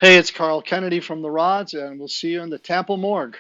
Hey, it's Carl Canedy from the Rods, and we'll see you in the Tampa Morgue.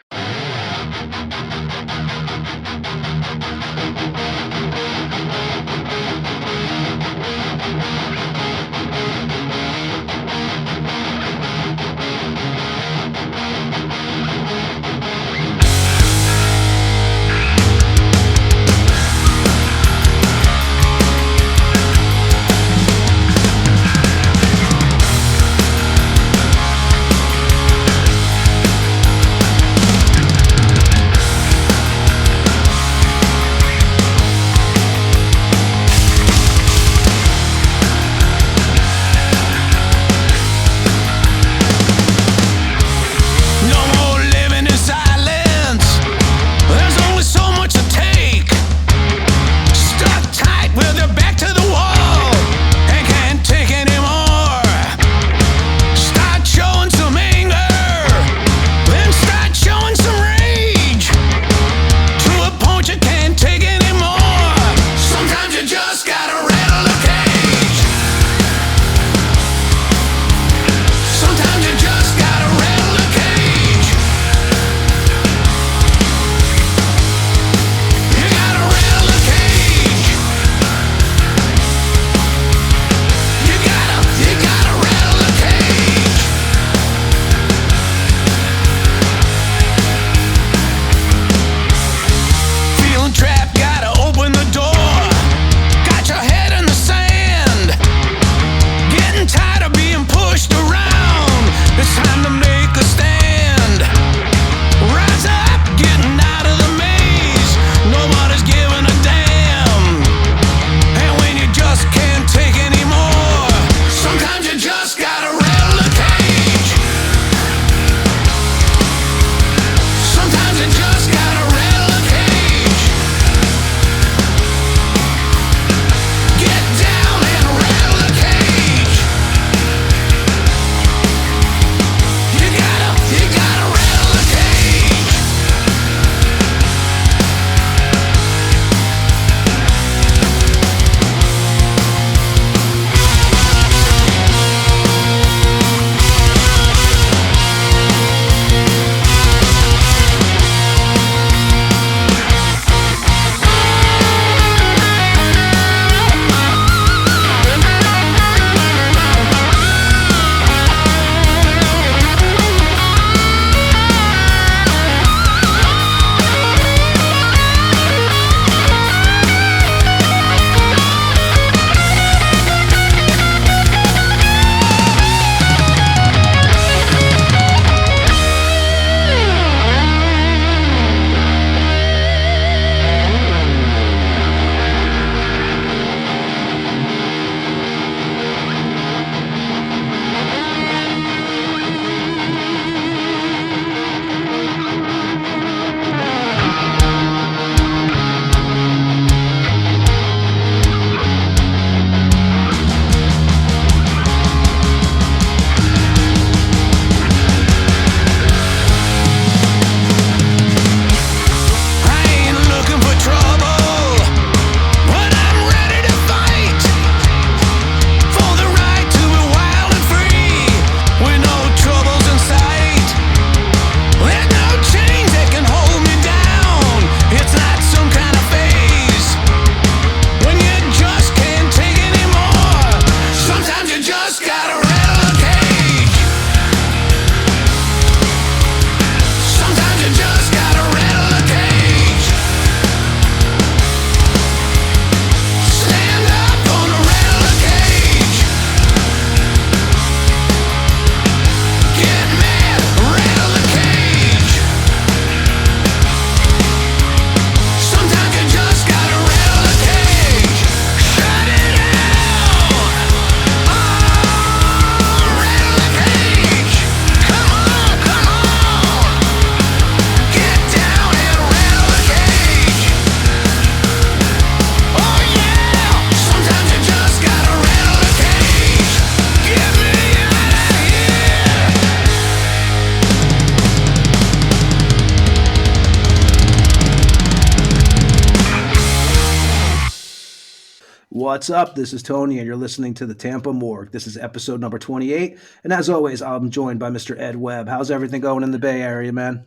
What's up? This is Tony, and you're listening to the Tampa Morgue. This is episode number 28, and as always, I'm joined by Mr. Ed Webb. How's everything going in the Bay Area, man?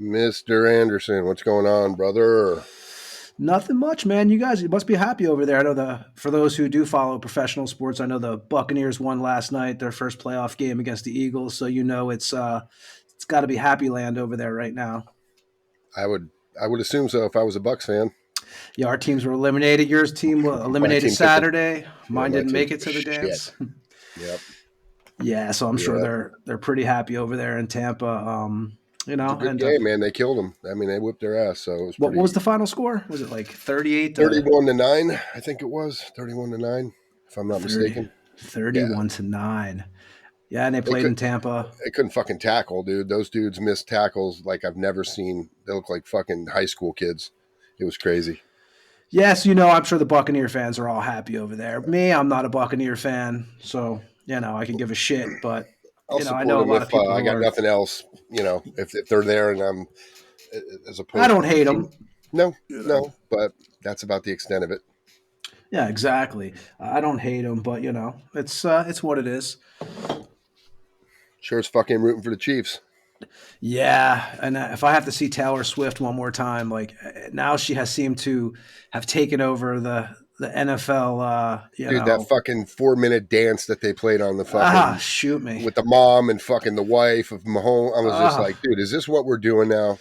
Mr. Anderson, what's going on, brother? Nothing much, man. You guys, you must be happy over there. I know for those who do follow professional sports, I know the Buccaneers won last night, their first playoff game against the Eagles. So you know it's got to be happy land over there right now. I would assume so if I was a Bucs fan. Yeah, our teams were eliminated. Yours team was eliminated Saturday. Mine didn't make it to the dance. Yep. Yeah, so I'm sure they're pretty happy over there in Tampa. You know, it's a good game, man. They killed them. I mean, they whipped their ass. So it was. What was the final score? Was it like 31-9? I think it was 31-9, if I'm not mistaken. 31-9. Yeah, and they played in Tampa. They couldn't fucking tackle, dude. Those dudes missed tackles like I've never seen. They look like fucking high school kids. It was crazy. Yes, you know, I'm sure the Buccaneer fans are all happy over there. Me, I'm not a Buccaneer fan, so you know I can give a shit. But I know a lot of people. I got nothing else. You know, if they're there and I'm as opposed. I don't hate them. No, but that's about the extent of it. Yeah, exactly. I don't hate them, but it's what it is. Sure, it's fucking rooting for the Chiefs. Yeah, and if I have to see Taylor Swift one more time, like now she has seemed to have taken over the NFL. Dude, that fucking 4-minute dance that they played on the fucking shoot me with the mom and fucking the wife of Mahomes. I was just like, dude, is this what we're doing now?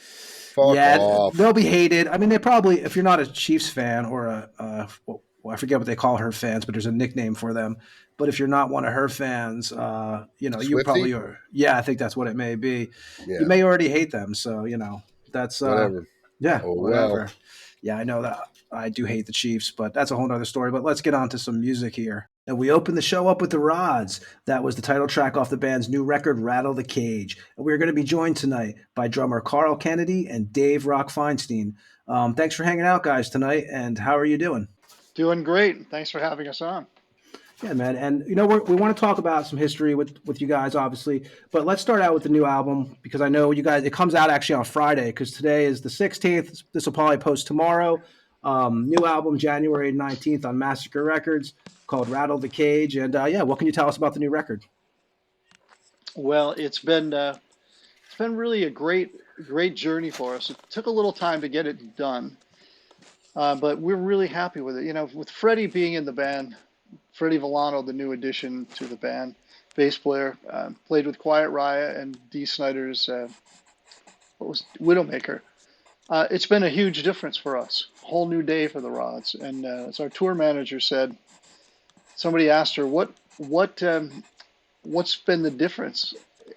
Fuck off. They'll be hated. I mean, they probably, if you're not a Chiefs fan or I forget what they call her fans, but there's a nickname for them. But if you're not one of her fans, you probably are. Yeah, I think that's what it may be. Yeah. You may already hate them. So, that's whatever. Yeah, whatever. Well. Yeah, I know that I do hate the Chiefs, but that's a whole nother story. But let's get on to some music here. And we opened the show up with the Rods. That was the title track off the band's new record, Rattle the Cage. And we're going to be joined tonight by drummer Carl Canedy and Dave Rock Feinstein. Thanks for hanging out, guys, tonight. And how are you doing? Doing great. Thanks for having us on. Yeah, man. And, we want to talk about some history with you guys, obviously. But let's start out with the new album because I know you guys, it comes out actually on Friday because today is the 16th. This will probably post tomorrow. New album, January 19th on Massacre Records called Rattle the Cage. And, what can you tell us about the new record? Well, it's been really a great journey for us. It took a little time to get it done, but we're really happy with it. With Freddie being in the band, Freddie Villano, the new addition to the band, bass player, played with Quiet Riot and Dee Snider's Widowmaker. It's been a huge difference for us. Whole new day for the Rods. And as our tour manager said, somebody asked her what's been the difference,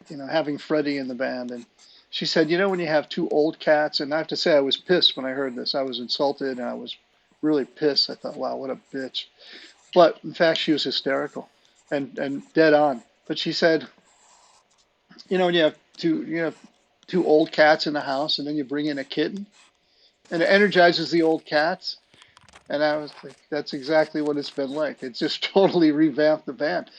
having Freddie in the band. And she said, when you have two old cats, and I have to say I was pissed when I heard this. I was insulted and I was really pissed. I thought, wow, what a bitch. But in fact, she was hysterical and dead on. But she said, when you have two old cats in the house and then you bring in a kitten and it energizes the old cats. And I was like, that's exactly what it's been like. It's just totally revamped the band.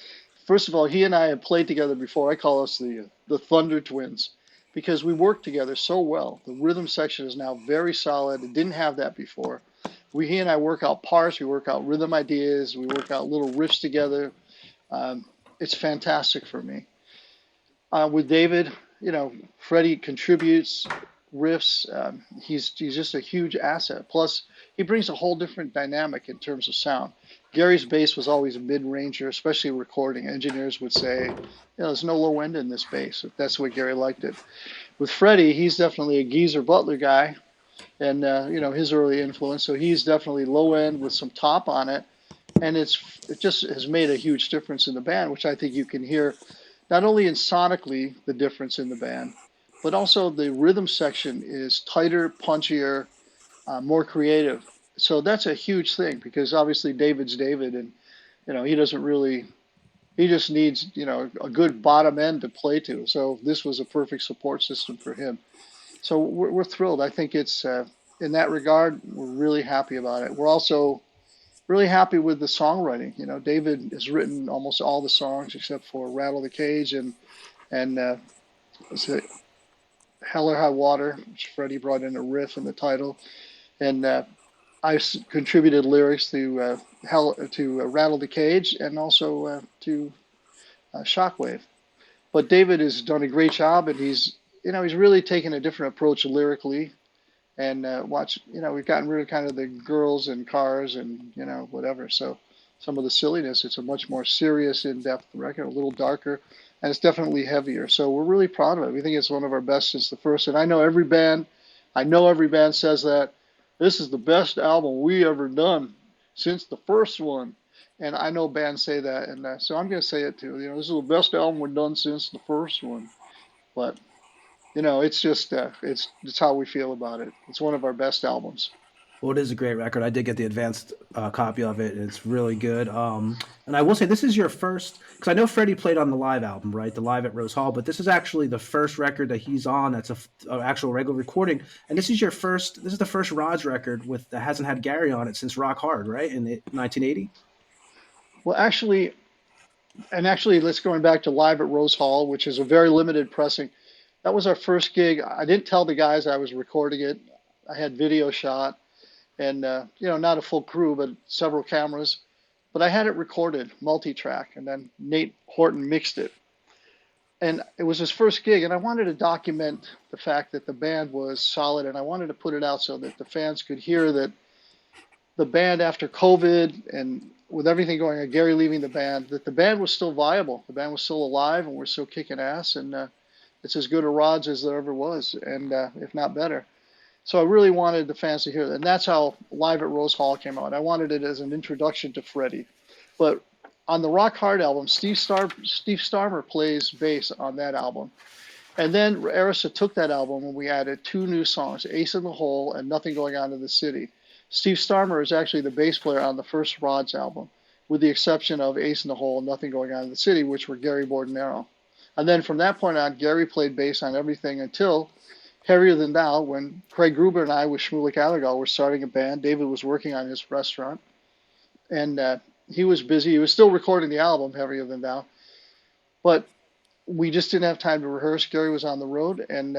First of all, he and I had played together before. I call us the Thunder Twins because we work together so well. The rhythm section is now very solid. It didn't have that before. He and I work out parts, we work out rhythm ideas, we work out little riffs together. It's fantastic for me. With David, Freddie contributes riffs. He's just a huge asset. Plus, he brings a whole different dynamic in terms of sound. Gary's bass was always a mid-ranger, especially recording. Engineers would say, there's no low end in this bass. That's the way Gary liked it. With Freddie, he's definitely a Geezer Butler guy. And, his early influence. So he's definitely low end with some top on it. And it just has made a huge difference in the band, which I think you can hear not only in sonically the difference in the band, but also the rhythm section is tighter, punchier, more creative. So that's a huge thing because obviously David's David and, he just needs, a good bottom end to play to. So this was a perfect support system for him. So we're thrilled. I think it's, in that regard, we're really happy about it. We're also really happy with the songwriting. David has written almost all the songs except for Rattle the Cage and Hell or High Water, which Freddie brought in a riff in the title. And contributed lyrics to Rattle the Cage and also to Shockwave. But David has done a great job, and he's really taken a different approach lyrically. And we've gotten rid of kind of the girls and cars and whatever. So some of the silliness. It's a much more serious, in-depth record, a little darker, and it's definitely heavier. So we're really proud of it. We think it's one of our best since the first. And I know every band says that this is the best album we ever done since the first one. And I know bands say that, and so I'm going to say it too. This is the best album we've done since the first one. But it's just it's how we feel about it. It's one of our best albums. Well, it is a great record. I did get the advanced copy of it, and it's really good. And I will say this is your first, because I know Freddie played on the live album, right? The Live at Rose Hall, but this is actually the first record that he's on that's a actual regular recording. And this is the first Rods record that hasn't had Gary on it since Rock Hard, right? In 1980? Well, actually, let's going back to Live at Rose Hall, which is a very limited pressing. That was our first gig. I didn't tell the guys I was recording it. I had video shot. And, not a full crew, but several cameras. But I had it recorded, multi-track, and then Nate Horton mixed it. And it was his first gig, and I wanted to document the fact that the band was solid, and I wanted to put it out so that the fans could hear that the band, after COVID and with everything going on, Gary leaving the band, that the band was still viable. The band was still alive, and we're still kicking ass, and it's as good a Rods as there ever was, and if not better. So I really wanted the fans to hear that. And that's how Live at Rose Hall came out. I wanted it as an introduction to Freddie. But on the Rock Hard album, Steve Starmer plays bass on that album. And then Arista took that album and we added 2 new songs, Ace in the Hole and Nothing Going On in the City. Steve Starmer is actually the bass player on the first Rods album, with the exception of Ace in the Hole and Nothing Going On in the City, which were Gary Bordenero. And then from that point on, Gary played bass on everything until Heavier Than Thou, when Craig Gruber and I with Shmulik Allergal were starting a band. David was working on his restaurant, and he was busy. He was still recording the album, Heavier Than Thou, but we just didn't have time to rehearse. Gary was on the road, and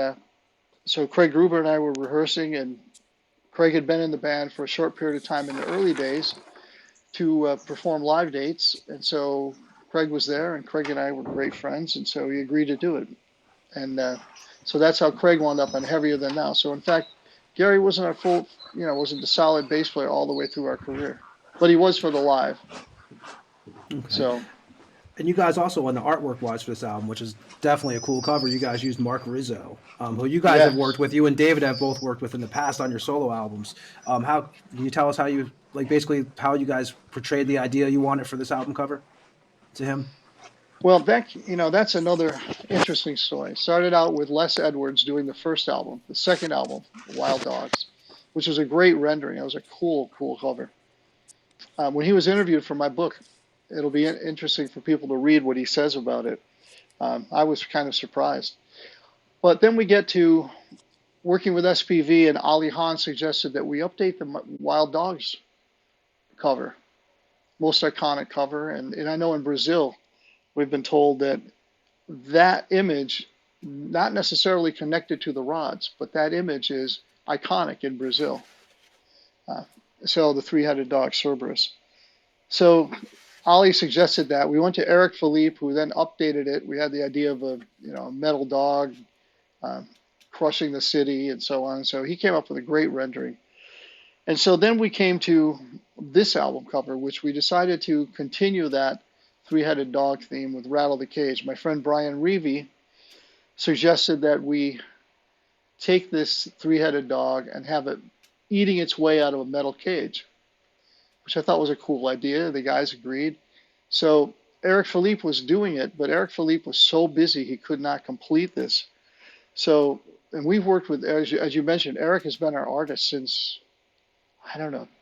so Craig Gruber and I were rehearsing, and Craig had been in the band for a short period of time in the early days to perform live dates, and so Craig was there, and Craig and I were great friends, and so he agreed to do it. And so that's how Craig wound up on Heavier Than Thou. So in fact, Gary wasn't wasn't the solid bass player all the way through our career, but he was for the live. Okay. So. And you guys also on the artwork wise for this album, which is definitely a cool cover. You guys used Mark Rizzo, who you guys have worked with. You and David have both worked with in the past on your solo albums. How can you tell us how you basically how you guys portrayed the idea you wanted for this album cover to him? Well, that's another interesting story. It started out with Les Edwards doing the first album, the second album, Wild Dogs, which was a great rendering. It was a cool cover. When he was interviewed for my book, it'll be interesting for people to read what he says about it. I was kind of surprised. But then we get to working with SPV, and Ali Hahn suggested that we update the Wild Dogs cover, most iconic cover. And I know in Brazil, we've been told that image, not necessarily connected to the Rods, but that image is iconic in Brazil. So the three-headed dog, Cerberus. So Ali suggested that. We went to Eric Philippe, who then updated it. We had the idea of a metal dog crushing the city and so on. So he came up with a great rendering. And so then we came to this album cover, which we decided to continue that three-headed dog theme with Rattle the Cage. My friend Brian Reevy suggested that we take this three-headed dog and have it eating its way out of a metal cage, which I thought was a cool idea. The guys agreed. So Eric Philippe was doing it, but Eric Philippe was so busy he could not complete this. So, and we've worked with, as you mentioned, Eric has been our artist since,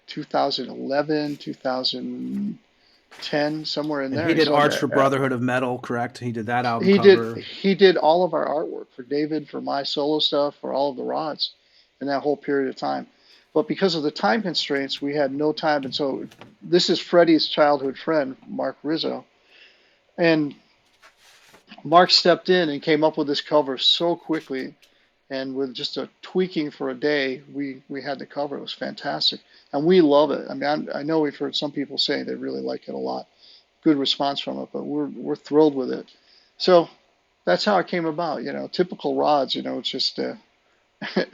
2011, 2010, somewhere in there. He did arts for Brotherhood of Metal, correct? He did that album cover. He did all of our artwork for David, for my solo stuff, for all of the Rods in that whole period of time. But because of the time constraints, we had no time. And so this is Freddie's childhood friend, Mark Rizzo. And Mark stepped in and came up with this cover so quickly. And with just a tweaking for a day, we had the cover. It was fantastic, and we love it. I mean, I know we've heard some people say they really like it a lot. Good response from it, but we're thrilled with it. So that's how it came about. Typical Rods. It's just if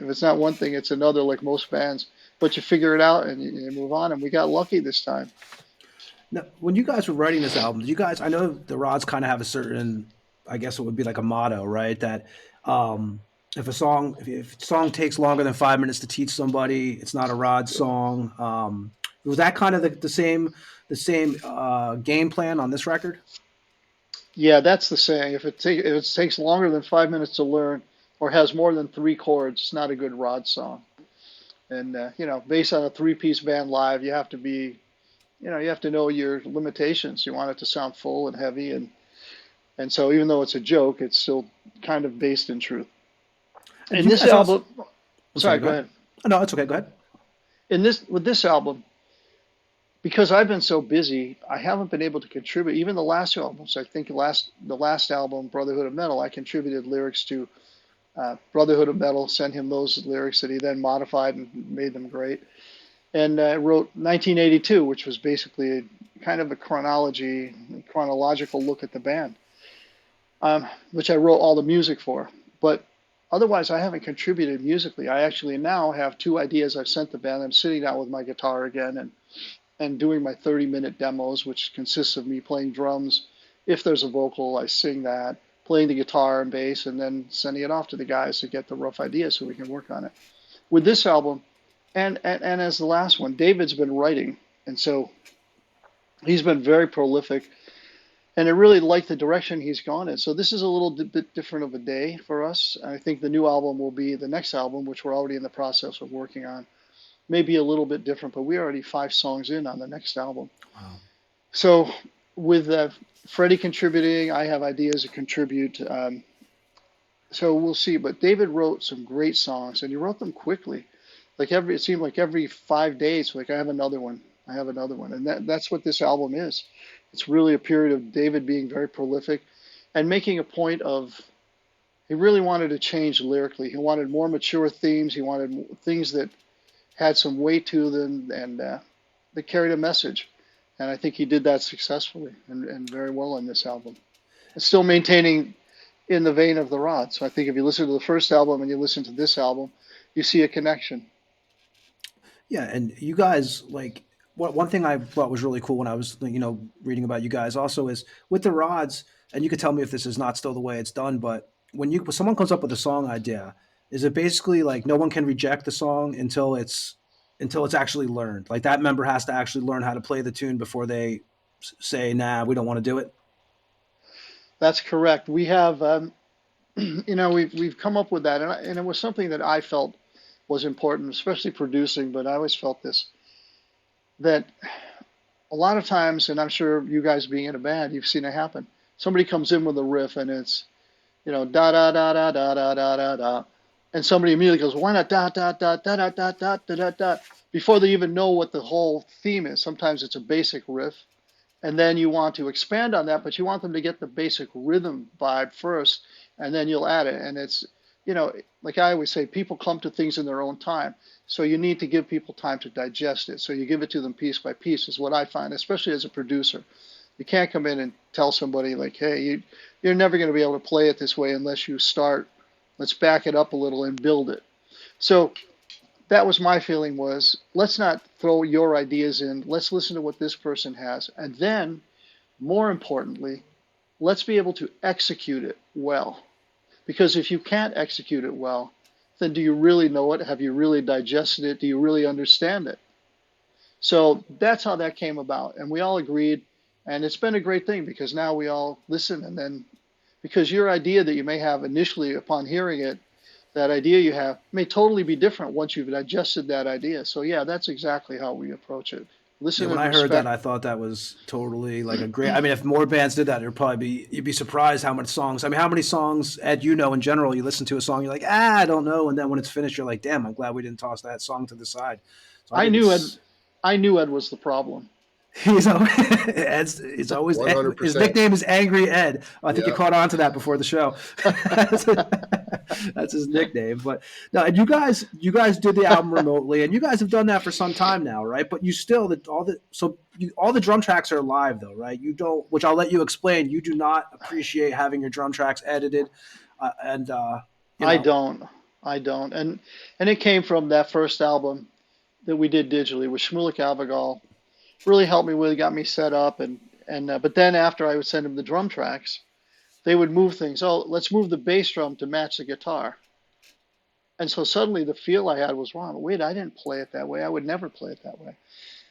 it's not one thing, it's another, like most bands. But you figure it out and you move on. And we got lucky this time. Now, when you guys were writing this album, did you guys? I know the Rods kind of have a certain, I guess it would be like a motto, right? That if a song takes longer than 5 minutes to teach somebody, it's not a Rod song. Was that kind of the same game plan on this record? Yeah, that's the saying. If it takes longer than 5 minutes to learn, or has more than three chords, it's not a good Rod song. And based on a three-piece band live, you have to be, you have to know your limitations. You want it to sound full and heavy, and so even though it's a joke, it's still kind of based in truth. And this album, sorry, go ahead. No, it's okay. Go ahead. With this album, because I've been so busy, I haven't been able to contribute. Even the last two albums, I think the last album, Brotherhood of Metal, I contributed lyrics to. Brotherhood of Metal, sent him those lyrics that he then modified and made them great. And I wrote 1982, which was basically kind of a chronological look at the band, which I wrote all the music for. But otherwise, I haven't contributed musically. I actually now have two ideas I've sent the band. I'm sitting down with my guitar again and doing my 30-minute demos, which consists of me playing drums. If there's a vocal, I sing that, playing the guitar and bass, and then sending it off to the guys to get the rough ideas so we can work on it. With this album, and as the last one, David's been writing, and so he's been very prolific, and I really like the direction he's gone in. So this is a little bit different of a day for us. I think the new album will be the next album, which we're already in the process of working on. Maybe a little bit different, but we're already 5 songs in on the next album. Wow. So with Freddie contributing, I have ideas to contribute. So we'll see. But David wrote some great songs, and he wrote them quickly. It seemed like every 5 days, like I have another one, and that's what this album is. It's really a period of David being very prolific, and making a point of. He really wanted to change lyrically. He wanted more mature themes. He wanted things that had some weight to them and that carried a message. And I think he did that successfully and very well on this album. And still maintaining in the vein of the Rod. So I think if you listen to the first album and you listen to this album, you see a connection. Yeah, and you guys, one thing I thought was really cool when I was, reading about you guys also is with the Rods, and you could tell me if this is not still the way it's done, but when someone comes up with a song idea, is it basically like no one can reject the song until it's actually learned? Like that member has to actually learn how to play the tune before they say, nah, we don't want to do it? That's correct. We have, we've come up with that, and it was something that I felt was important, especially producing, but I always felt this, that a lot of times, and I'm sure you guys being in a band, you've seen it happen. Somebody comes in with a riff and it's, da da da da da da da da da. And somebody immediately goes, why not dot, dot, dot, dot, dot, dot, dot, dot, dot, dot, before they even know what the whole theme is. Sometimes it's a basic riff, and then you want to expand on that, but you want them to get the basic rhythm vibe first, and then you'll add it. And it's, like I always say, people come to things in their own time. So you need to give people time to digest it. So you give it to them piece by piece is what I find, especially as a producer. You can't come in and tell somebody like, hey, you're never going to be able to play it this way unless you start. Let's back it up a little and build it. So that was my feeling was, let's not throw your ideas in. Let's listen to what this person has. And then, more importantly, let's be able to execute it well. Because if you can't execute it well, then do you really know it? Have you really digested it? Do you really understand it? So that's how that came about. And we all agreed. And it's been a great thing because now we all listen, and then because your idea that you may have initially upon hearing it, that idea you have may totally be different once you've digested that idea. So yeah, that's exactly how we approach it. Listen. Yeah, when I heard that, I thought that was totally like a great. I mean, if more bands did that, you'd be surprised how many songs. I mean, how many songs, Ed, in general, you listen to a song, you're like, I don't know, and then when it's finished, you're like, damn, I'm glad we didn't toss that song to the side. So I knew Ed was the problem. He's always 100%. His nickname is Angry Ed. I think you caught on to that before the show. That's his nickname. But no, and you guys did the album remotely, and you guys have done that for some time now, right? But you still all the drum tracks are live though, right? You don't, which I'll let you explain. You do not appreciate having your drum tracks edited, and you I know. don't. I don't. And it came from that first album that we did digitally with Shmulik Avagal. Really helped me with, got me set up, and but then after I would send them the drum tracks, they would move things. Oh, let's move the bass drum to match the guitar. And so suddenly the feel I had was wrong. Wait, I didn't play it that way. I would never play it that way.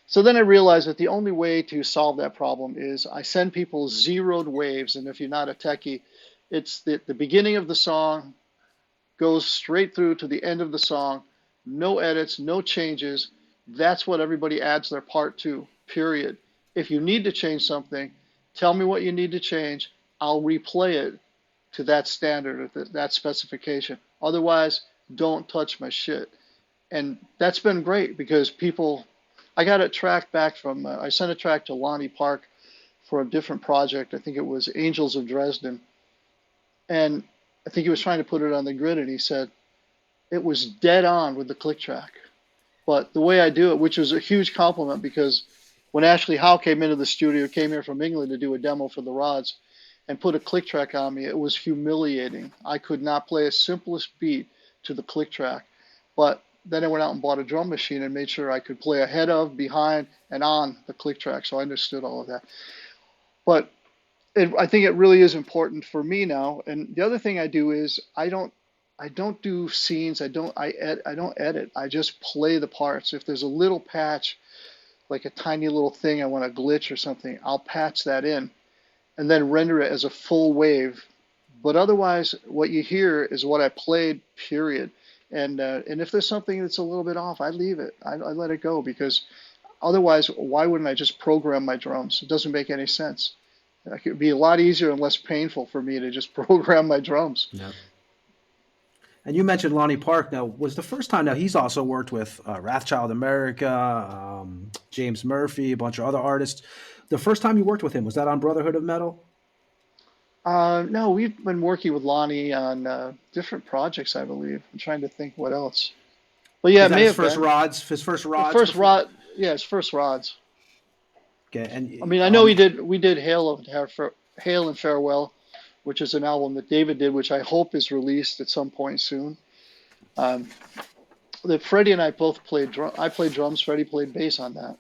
So then I realized that the only way to solve that problem is I send people zeroed waves. And if you're not a techie, it's the beginning of the song goes straight through to the end of the song. No edits, no changes. That's what everybody adds their part to, period. If you need to change something, tell me what you need to change. I'll replay it to that standard or that specification. Otherwise, don't touch my shit. And that's been great because I got it tracked back from, I sent a track to Lonnie Park for a different project. I think it was Angels of Dresden. And I think he was trying to put it on the grid, and he said it was dead on with the click track. But the way I do it, which was a huge compliment, because when Ashley Howe came into the studio, came here from England to do a demo for the Rods, and put a click track on me, it was humiliating. I could not play a simplest beat to the click track. But then I went out and bought a drum machine and made sure I could play ahead of, behind, and on the click track. So I understood all of that. But I think it really is important for me now. And the other thing I do is I don't do scenes. I don't edit. I just play the parts. If there's a little patch, like a tiny little thing I want to glitch or something, I'll patch that in and then render it as a full wave. But otherwise, what you hear is what I played, period. And if there's something that's a little bit off, I leave it. I let it go, because otherwise, why wouldn't I just program my drums? It doesn't make any sense. It would be a lot easier and less painful for me to just program my drums. Yeah. And you mentioned Lonnie Park. Now, was the first time? Now, he's also worked with Wrathchild America, James Murphy, a bunch of other artists. The first time you worked with him, was that on Brotherhood of Metal? No, we've been working with Lonnie on different projects, I believe. I'm trying to think what else. Well, yeah, Was it that may his have first been. rods? His first rods? First before? rod, yeah, his first rods. Okay, and I mean, I know we did Hail and Farewell, which is an album that David did, which I hope is released at some point soon. That Freddie and I both played drum. I played drums. Freddie played bass on that.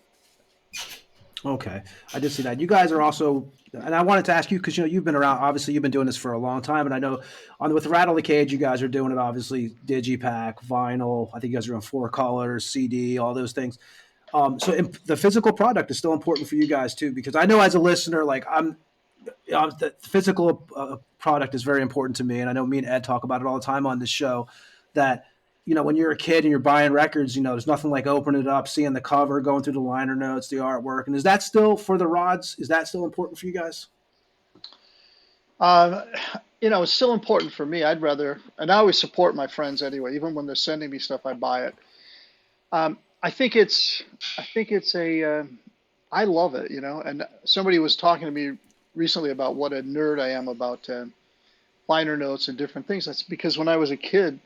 Okay, I did see that. You guys are also, and I wanted to ask you because you've been around. Obviously, you've been doing this for a long time, and I know with Rattle the Cage, you guys are doing it. Obviously, digipack, vinyl. I think you guys are on 4-colors, CD, all those things. The physical product is still important for you guys too, because I know as a listener, like the physical product is very important to me, and I know me and Ed talk about it all the time on this show. That when you're a kid and you're buying records, there's nothing like opening it up, seeing the cover, going through the liner notes, the artwork. And is that still for the Rods? Is that still important for you guys? It's still important for me. I'd rather, and I always support my friends anyway. Even when they're sending me stuff, I buy it. I think it's I love it, And somebody was talking to me recently about what a nerd I am about liner notes and different things. That's because when I was a kid,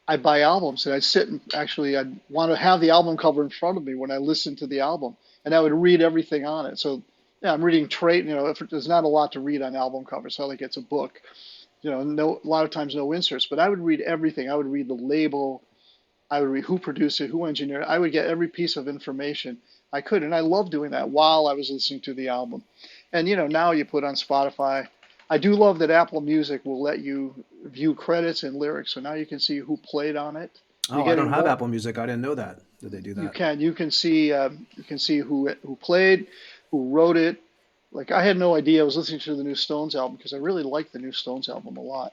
I buy albums and I'd sit and I'd want to have the album cover in front of me when I listened to the album, and I would read everything on it. So yeah, I'm reading trade. If there's not a lot to read on album covers, so like it's a book. A lot of times no inserts, but I would read everything. I would read the label. I would read who produced it, who engineered it. I would get every piece of information I could, and I love doing that while I was listening to the album. And now you put on Spotify. I do love that Apple Music will let you view credits and lyrics, so now you can see who played on it. Oh, I don't have Apple Music. I didn't know that. Did they do that? You can see who played, who wrote it. Like I had no idea. I was listening to the new Stones album because I really like the new Stones album a lot.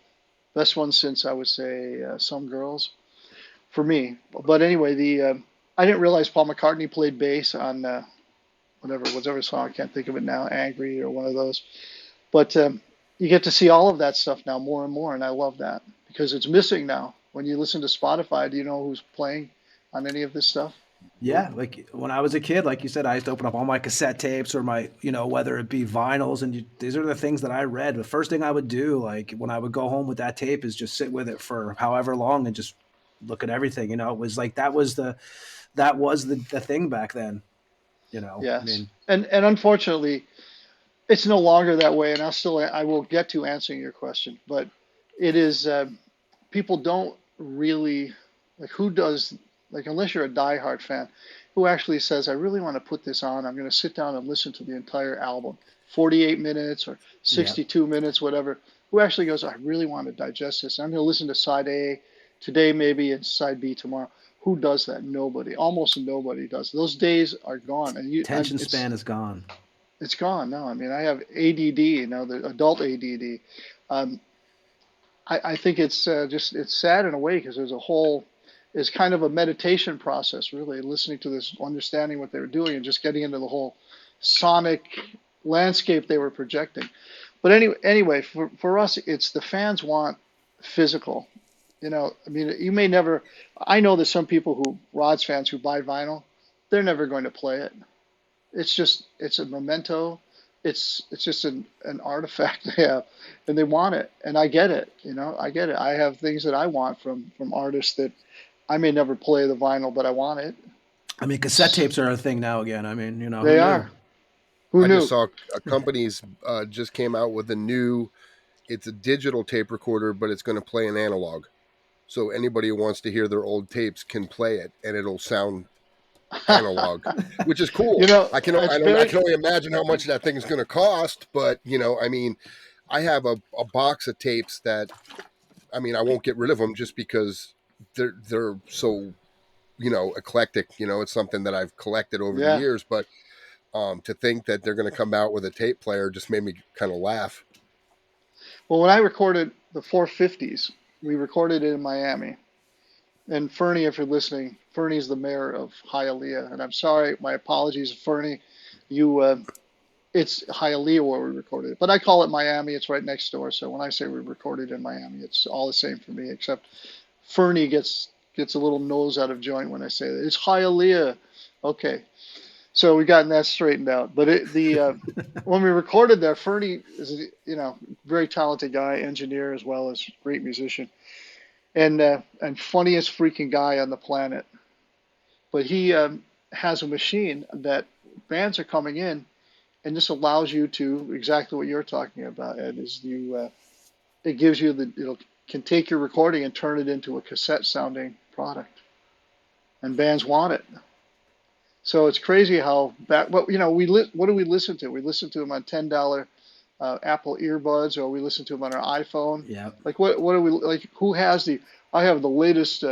Best one since I would say Some Girls, for me. But anyway, I didn't realize Paul McCartney played bass on whatever song. I can't think of it now. Angry or one of those. But you get to see all of that stuff now more and more, and I love that because it's missing now. When you listen to Spotify, do you know who's playing on any of this stuff? Yeah, like when I was a kid, like you said, I used to open up all my cassette tapes or my, whether it be vinyls, and these are the things that I read. The first thing I would do, like when I would go home with that tape, is just sit with it for however long and just look at everything. It was like that was the thing back then. I Yes. mean, And unfortunately, it's no longer that way. And I will get to answering your question, but it is, people don't really, like, who does, like, unless you're a diehard fan, who actually says, I really want to put this on. I'm going to sit down and listen to the entire album, 48 minutes or yeah. 62 minutes, whatever. Who actually goes, I really want to digest this. I'm going to listen to side A today, maybe, and side B tomorrow. Who does that? Nobody. Almost nobody does. Those days are gone, and Attention span is gone. it's gone now. I mean, I have ADD, the adult ADD. Um, I think it's it's sad in a way because it's kind of a meditation process, really, listening to this, understanding what they were doing, and just getting into the whole sonic landscape they were projecting. But anyway, for us, it's the fans want physical. I mean, you may never. I know there's some people Rods fans who buy vinyl, they're never going to play it. It's a memento. It's just an artifact they have, and they want it, and I get it. I get it. I have things that I want from artists that I may never play the vinyl, but I want it. I mean, cassette tapes are a thing now again. I mean, who They knew? are. Who I knew? just saw a company's just came out with it's a digital tape recorder, but it's going to play an analog. So anybody who wants to hear their old tapes can play it, and it'll sound analog, which is cool. I can only imagine how much that thing is going to cost, but I mean, I have a box of tapes that, I mean, I won't get rid of them just because they're so eclectic. It's something that I've collected over the Yeah. years, but to think that they're going to come out with a tape player just made me kind of laugh. Well, when I recorded the 450s, we recorded it in Miami. And Fernie, if you're listening, Fernie's the mayor of Hialeah, and I'm sorry, my apologies, Fernie. It's Hialeah where we recorded it, but I call it Miami. It's right next door, so when I say we recorded in Miami, it's all the same for me. Except Fernie gets a little nose out of joint when I say that. It's Hialeah. Okay, so we gotten that straightened out. But when we recorded there, Fernie is very talented guy, engineer as well as great musician, and funniest freaking guy on the planet. But he has a machine that bands are coming in, and this allows you to exactly what you're talking about, Ed. It gives you can take your recording and turn it into a cassette sounding product, and bands want it. So it's crazy how back. What what do we listen to? We listen to them on $10 Apple earbuds, or we listen to them on our iPhone. Yeah. Like what do we like? Who has the? I have the latest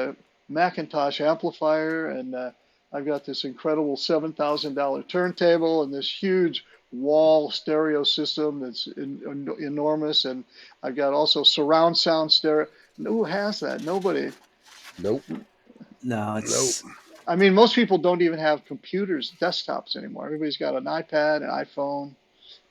Macintosh amplifier, and I've got this incredible $7,000 turntable and this huge wall stereo system that's enormous, and I've got also surround sound stereo. Who has that? Nobody. Nope. No, it's. Nope. I mean, most people don't even have computers, desktops anymore. Everybody's got an iPad, an iPhone.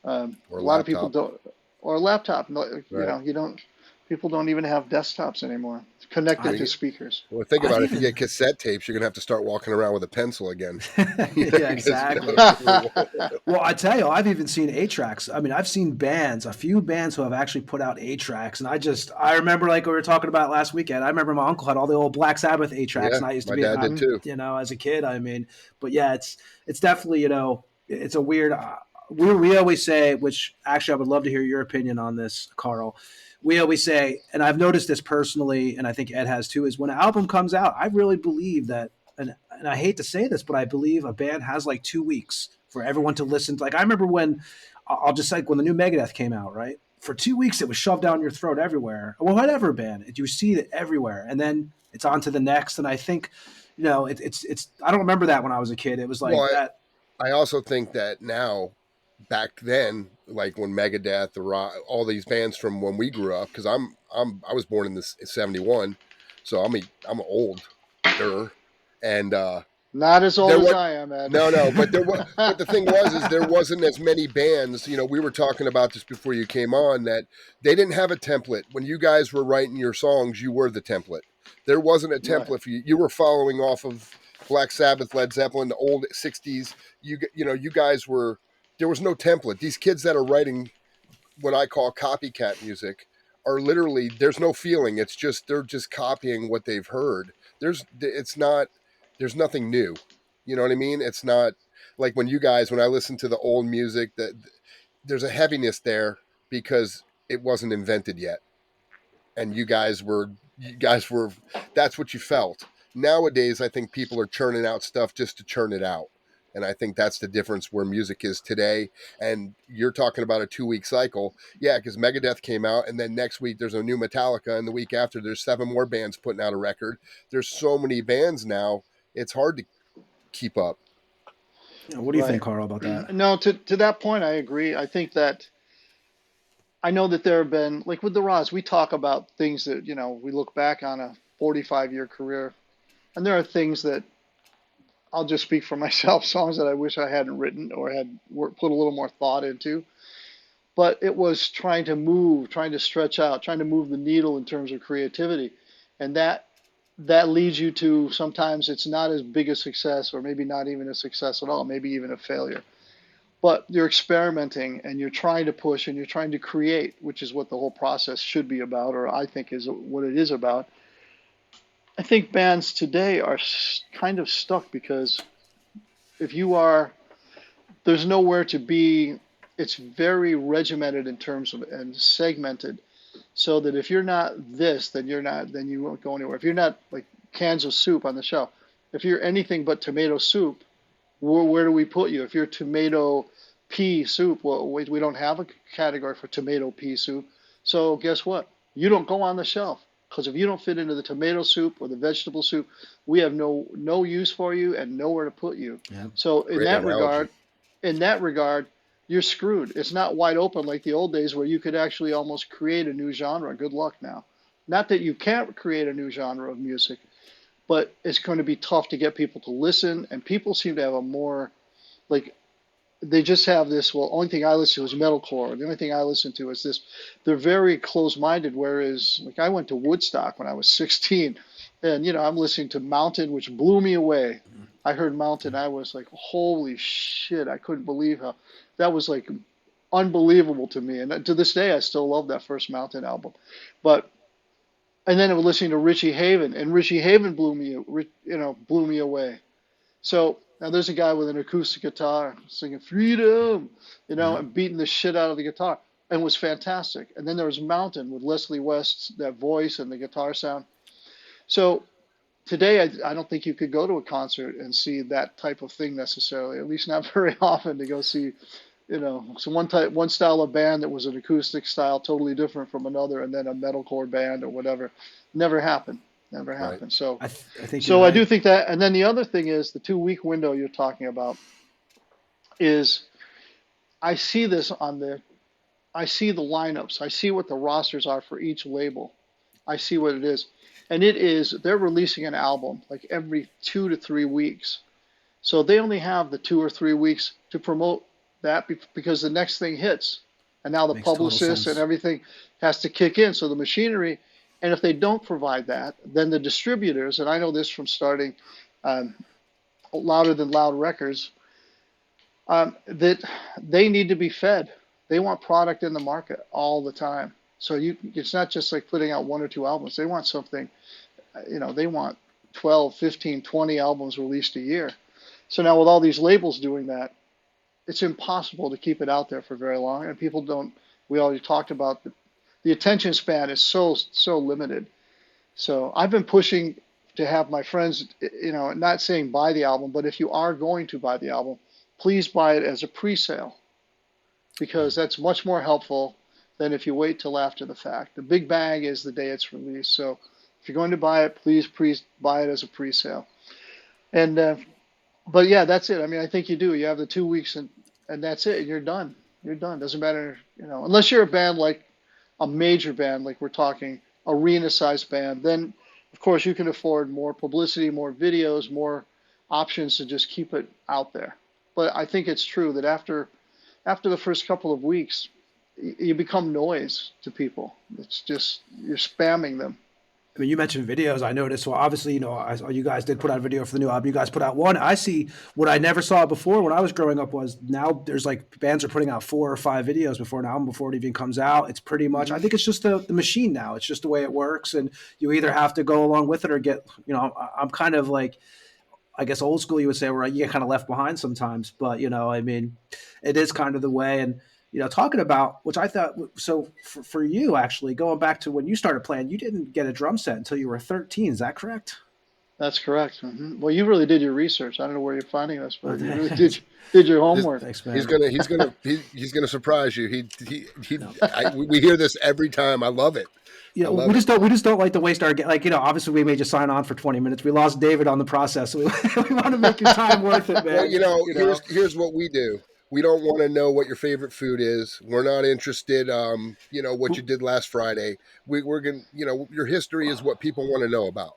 Or a lot of people don't, or a laptop. No, Right. you don't. People don't even have desktops anymore connected to speakers. Well, think about it. If you get cassette tapes, you're going to have to start walking around with a pencil again. Yeah, exactly. Well, I tell you, I've even seen 8-tracks. I mean, I've seen a few bands who have actually put out 8-tracks, and I remember, like we were talking about last weekend. I remember my uncle had all the old Black Sabbath 8-tracks, Yeah, and I used to my be, dad did too. as a kid. I mean, but yeah, it's definitely, it's a weird. We always say, which actually I would love to hear your opinion on this, Carl. We always say, and I've noticed this personally, and I think Ed has too, is when an album comes out, I really believe that, and I hate to say this, but I believe a band has like 2 weeks for everyone to listen to. Like I remember when, I'll just like when the new Megadeth came out, right? For 2 weeks, it was shoved down your throat everywhere. Well, whatever band, you see it everywhere, and then it's on to the next. And I think, it's. I don't remember that when I was a kid. It was like that. I also think that now, back then, like when Megadeth, all these bands from when we grew up, because I was born in this 71, so I'm older, and Not as old as I am, Ed. No, but but the thing is there wasn't as many bands. We were talking about this before you came on, that they didn't have a template. When you guys were writing your songs, you were the template. There wasn't a template for you. You were following off of Black Sabbath, Led Zeppelin, the old 60s. You guys were, there was no template. These kids that are writing what I call copycat music are literally, there's no feeling. It's just, they're just copying what they've heard. There's nothing new. You know what I mean? It's not like when I listen to the old music, that there's a heaviness there because it wasn't invented yet. And you guys were, that's what you felt. Nowadays, I think people are churning out stuff just to churn it out. And I think that's the difference where music is today. And you're talking about a 2-week cycle. Yeah, because Megadeth came out, and then next week there's a new Metallica, and the week after there's 7 more bands putting out a record. There's so many bands now, it's hard to keep up. What do you think, Right. Carl, about that? No, to that point, I agree. I think that I know that there have been, like with the Rods, we talk about things that, we look back on a 45-year career, and there are things that I'll just speak for myself, songs that I wish I hadn't written or had put a little more thought into. But it was trying to move, trying to stretch out, trying to move the needle in terms of creativity. And that leads you to sometimes it's not as big a success, or maybe not even a success at all, maybe even a failure. But you're experimenting and you're trying to push and you're trying to create, which is what the whole process should be about, or I think is what it is about. I think bands today are kind of stuck because if you are, there's nowhere to be. It's very regimented in terms of and segmented, so that if you're not this, then you're not, then you won't go anywhere. If you're not like cans of soup on the shelf, if you're anything but tomato soup, where do we put you? If you're tomato pea soup, well, we don't have a category for tomato pea soup. So guess what? You don't go on the shelf because if you don't fit into the tomato soup or the vegetable soup, we have no use for you and nowhere to put you. Yeah. So in Great that analogy. regard, you're screwed. It's not wide open like the old days where you could actually almost create a new genre. Good luck now. Not that you can't create a new genre of music, but it's going to be tough to get people to listen. And people seem to have a more, like, they just have this, well, only thing I listen to is metalcore. The only thing I listen to is this. They're very close-minded, whereas, like, I went to Woodstock when I was 16, and, I'm listening to Mountain, which blew me away. I heard Mountain, I was like, holy shit, I couldn't believe how, that was like unbelievable to me. And to this day, I still love that first Mountain album. But, and then I was listening to Richie Haven, and Richie Haven blew me away. So now there's a guy with an acoustic guitar singing "Freedom," Yeah. and beating the shit out of the guitar, and was fantastic. And then there was Mountain with Leslie West's that voice and the guitar sound. So today, I don't think you could go to a concert and see that type of thing necessarily. At least not very often to go see, so one style of band that was an acoustic style, totally different from another, and then a metalcore band or whatever. Never happened. Never Right. happened. So. I think you're So I right. do think that, and then the other thing is the 2-week window you're talking about is I see this on I see the lineups, I see what the rosters are for each label, I see what it is, and they're releasing an album like every 2 to 3 weeks, so they only have the 2 or 3 weeks to promote that because the next thing hits, and now the Makes total publicists and sense. everything has to kick in, so the machinery. And if they don't provide that, then the distributors, and I know this from starting um, Louder Than Loud Records, that they need to be fed. They want product in the market all the time. So it's not just like putting out 1 or 2 albums. They want something, they want 12, 15, 20 albums released a year. So now with all these labels doing that, it's impossible to keep it out there for very long. And people don't, we already talked about the attention span is so limited. So I've been pushing to have my friends, not saying buy the album, but if you are going to buy the album, please buy it as a pre-sale because that's much more helpful than if you wait till after the fact. The big bang is the day it's released. So if you're going to buy it, please buy it as a pre-sale. And but yeah, that's it. I mean, I think you do. You have the 2 weeks and that's it. You're done. You're done. Doesn't matter, unless you're a band like a major band, like we're talking arena-sized band, then of course you can afford more publicity, more videos, more options to just keep it out there. But I think it's true that after the first couple of weeks, you become noise to people. It's just you're spamming them. I mean, you mentioned videos. I noticed. Well, obviously, I saw you guys did put out a video for the new album. You guys put out one. I see what I never saw before when I was growing up was now there's like bands are putting out 4 or 5 videos before an album before it even comes out. It's pretty much. I Hmm. think it's just the machine now. It's just the way it works, and you either have to go along with it or get. I'm kind of like I guess old school, you would say, where you get kind of left behind sometimes. But I mean, it is kind of the way. And talking about which I thought so for you actually going back to when you started playing, you didn't get a drum set until you were 13. Is that correct? That's correct. Well, you really did your research. I don't know where you're finding this, Oh, but you really did your homework. thanks, He's man. gonna he's gonna surprise you. No. We hear this every time. I love it. I love We it. just don't like to waste our obviously we may just sign on for 20 minutes. We lost David on the process, so we, we want to make your time worth it, man. Well, here's what we do. We don't want to know what your favorite food is. We're not interested. What you did last Friday. We're gonna. Your history is what people want to know about,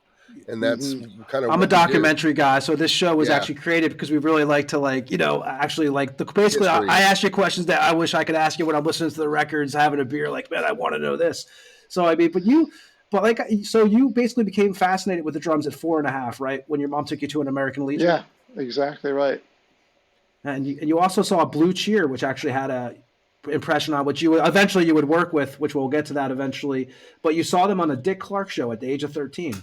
and that's Hmm. kind of I'm a what we do. documentary guy, so this show was Yeah. actually created because we really like to actually basically History. I ask you questions that I wish I could ask you when I'm listening to the records, having a beer. Like, man, I want to know this. So I mean, so you basically became fascinated with the drums at 4.5, right? When your mom took you to an American Legion, Yeah, exactly right. and you also saw Blue Cheer, which actually had a impression on which eventually you would work with, which we'll get to that eventually. But you saw them on a Dick Clark show at the age of 13.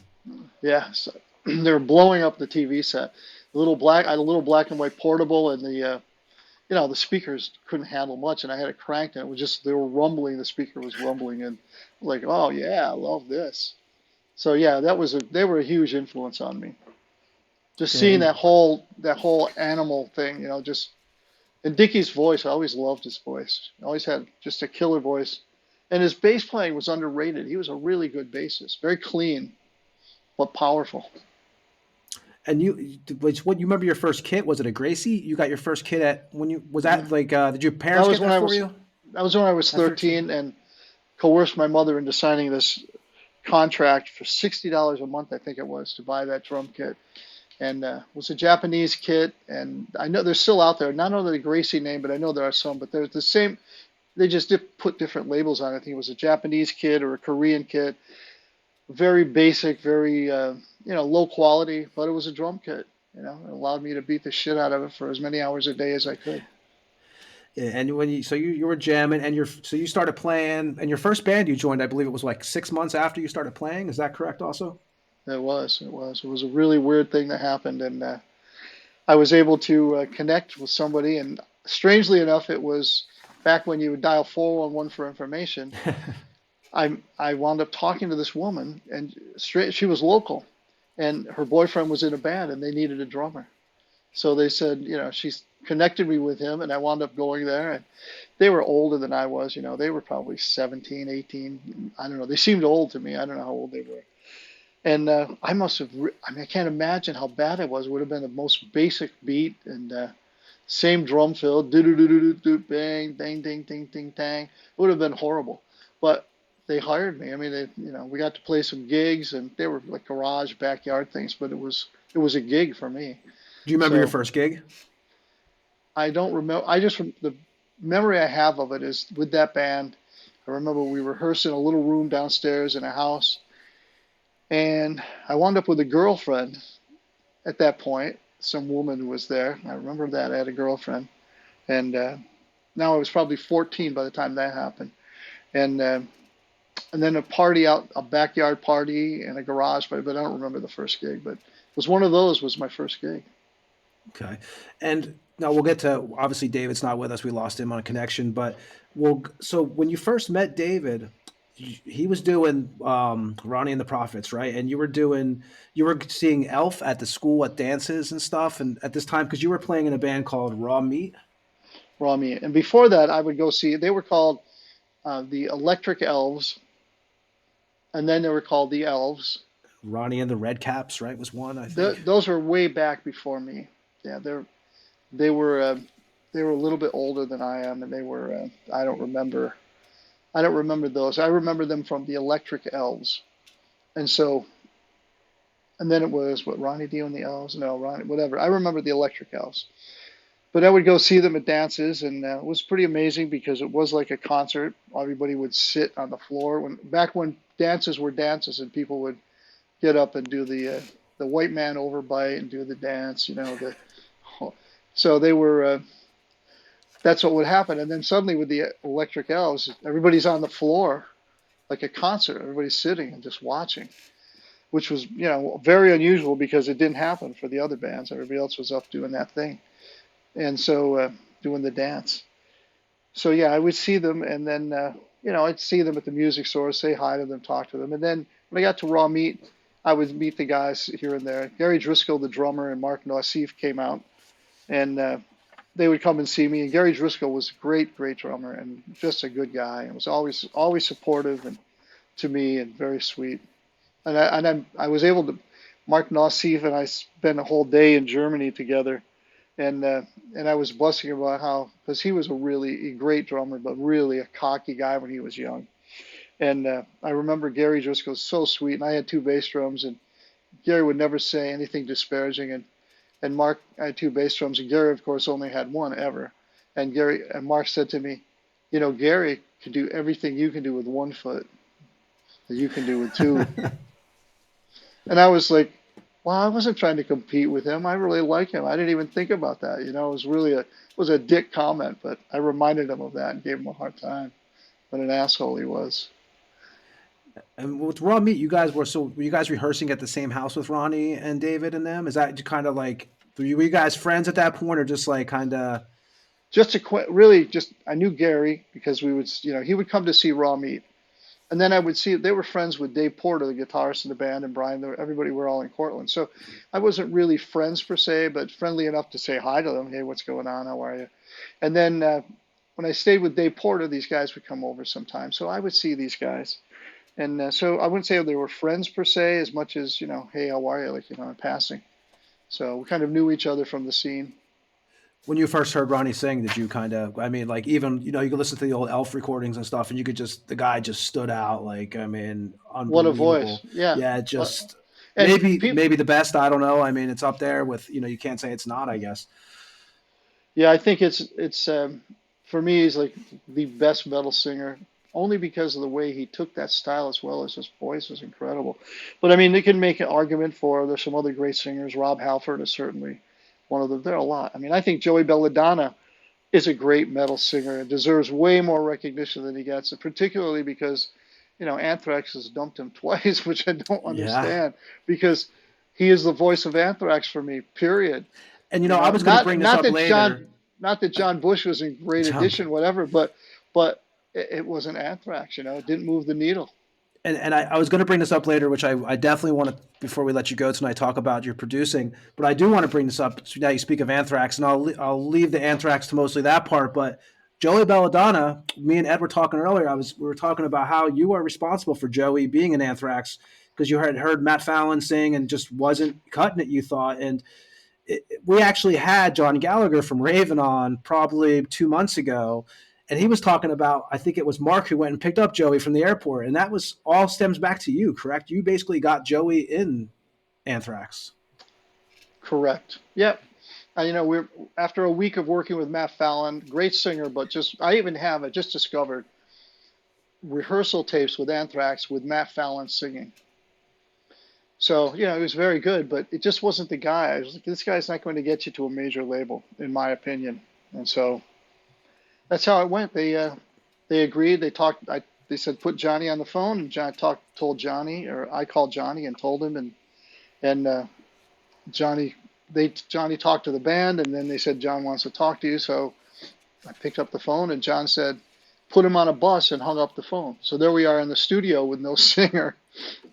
Yeah, so they were blowing up the TV set. I had a little black and white portable, and the speakers couldn't handle much, and I had it cranked, and it was just they were rumbling. The speaker was rumbling, and like, oh yeah, I love this. So yeah, they were a huge influence on me. Just seeing And that whole animal thing, just and Dickie's voice. I always loved his voice. He always had just a killer voice, and his bass playing was underrated. He was a really good bassist, very clean but powerful. what you remember your first kit? Was it a Gracie? You got your first kit at when you was that Yeah. like did your That parents was get when I that for was you that was when I was at 13? 13 and coerced my mother into signing this contract for $60 a month, I think it was, to buy that drum kit. And it was a Japanese kit, and I know they're still out there. Not under the Gracie name, but I know there are some. But they're the same. They just put different labels on it. I think it was a Japanese kit or a Korean kit. Very basic, very low quality, but it was a drum kit. It allowed me to beat the shit out of it for as many hours a day as I could. Yeah, and when you were jamming and you started playing and your first band you joined, I believe it was like 6 months after you started playing. Is that correct? Also, It was a really weird thing that happened, and I was able to connect with somebody. And strangely enough, it was back when you would dial 411 for information. I wound up talking to this woman, and she was local, and her boyfriend was in a band, and they needed a drummer. So they said, she's connected me with him, and I wound up going there. And they were older than I was. They were probably 17, 18. I don't know. They seemed old to me. I don't know how old they were. And I must have, I mean, I can't imagine how bad it was. It would have been the most basic beat and same drum fill, do do do do do do, bang, bang, ding, ding, ding, dang. It would have been horrible. But they hired me. I mean, we got to play some gigs, and they were like garage, backyard things. But it was a gig for me. do you remember your So first gig? I don't remember. The memory I have of it is with that band. I remember we rehearsed in a little room downstairs in a house, and I wound up with a girlfriend at that point. Some woman who was there. I remember that I had a girlfriend, and now I was probably 14 by the time that happened, and then a backyard party and a garage party. But I don't remember the first gig. But it was one of those. Was my first gig. Okay. And now we'll get to obviously David's not with us. We lost him on a connection, but so when you first met David, he was doing Ronnie and the Prophets, right? And you were seeing Elf at the school at dances and stuff. And at this time, because you were playing in a band called Raw Meat. Raw meat. And before that, I would go see. They were called the Electric Elves, and then they were called the Elves. Ronnie and the Red Caps, right? Was one, I think. Those were way back before me. Yeah, they were they were a little bit older than I am, and they were. I don't remember. I don't remember those. I remember them from the Electric Elves, and then it was what Ronnie Dio and the Elves. No, Ronnie, whatever. I remember the Electric Elves. But I would go see them at dances, and it was pretty amazing because it was like a concert. Everybody would sit on the floor back when dances were dances, and people would get up and do the white man overbite and do the dance, so they were that's what would happen. And then suddenly with the electric elves, everybody's on the floor like a concert. Everybody's sitting and just watching, which was, very unusual because it didn't happen for the other bands. Everybody else was up doing that thing. And so doing the dance. So yeah, I would see them, and then I'd see them at the music store, say hi to them, talk to them, and then when I got to Raw Meat, I would meet the guys here and there. Gary Driscoll, the drummer, and Mark Nassif came out, and they would come and see me. And Gary Driscoll was a great, great drummer and just a good guy, and was always supportive and to me and very sweet. I was able to. Mark Nassif and I spent a whole day in Germany together, and I was blessing him about how, because he was a really great drummer, but really a cocky guy when he was young. And I remember Gary Driscoll was so sweet, and I had two bass drums, and Gary would never say anything disparaging, and Mark, I had two bass drums, and Gary, of course, only had one ever. And Mark said to me, Gary could do everything you can do with one foot that you can do with two. And I was like, well, I wasn't trying to compete with him. I really like him. I didn't even think about that. It was really it was a dick comment, but I reminded him of that and gave him a hard time. What an asshole he was. And with Raw Meat, were you guys rehearsing at the same house with Ronnie and David and them? Is that kind of like, were you guys friends at that point, or just like kind of? I knew Gary because we would, he would come to see Raw Meat. And then I would see they were friends with Dave Porter, the guitarist in the band, and Brian. Everybody were all in Cortland. So I wasn't really friends per se, but friendly enough to say hi to them. Hey, what's going on? How are you? And then when I stayed with Dave Porter, these guys would come over sometimes. So I would see these guys. And so I wouldn't say they were friends per se as much as, hey, how are you? Like, in passing. So we kind of knew each other from the scene. When you first heard Ronnie sing, did you even, you could listen to the old Elf recordings and stuff, and the guy just stood out. Like, unbelievable. What a voice. Yeah. Yeah, just maybe the best. I don't know. It's up there with, you can't say it's not, I guess. Yeah, I think it's for me, he's like the best metal singer, only because of the way he took that style as well as his voice was incredible. But they can make an argument for, there's some other great singers. Rob Halford is certainly one of them. There are a lot. I think Joey Belladonna is a great metal singer and deserves way more recognition than he gets, particularly because, Anthrax has dumped him twice, which I don't understand, because he is the voice of Anthrax for me, period. And, I was going to bring this up later. Not that John Bush was a great addition, whatever, but it wasn't Anthrax, it didn't move the needle. And I was going to bring this up later, which I definitely want to, before we let you go tonight, talk about your producing. But I do want to bring this up. Now you speak of Anthrax, and I'll leave the Anthrax to mostly that part. But Joey Belladonna, me and Ed were talking earlier. We were talking about how you are responsible for Joey being in Anthrax, because you had heard Matt Fallon sing and just wasn't cutting it, you thought. And we actually had John Gallagher from Raven on probably 2 months ago. And he was talking about, I think it was Mark who went and picked up Joey from the airport. And that was all stems back to you, correct? You basically got Joey in Anthrax. Correct. Yep. We're after a week of working with Matt Fallon, great singer, but I just discovered rehearsal tapes with Anthrax with Matt Fallon singing. So, he was very good, but it just wasn't the guy. I was like, this guy's not going to get you to a major label, in my opinion. And so that's how it went. They agreed. They talked. They said put Johnny on the phone, and told Johnny, or I called Johnny and told him, and Johnny talked to the band, and then they said John wants to talk to you. So I picked up the phone, and John said put him on a bus, and hung up the phone. So there we are in the studio with no singer,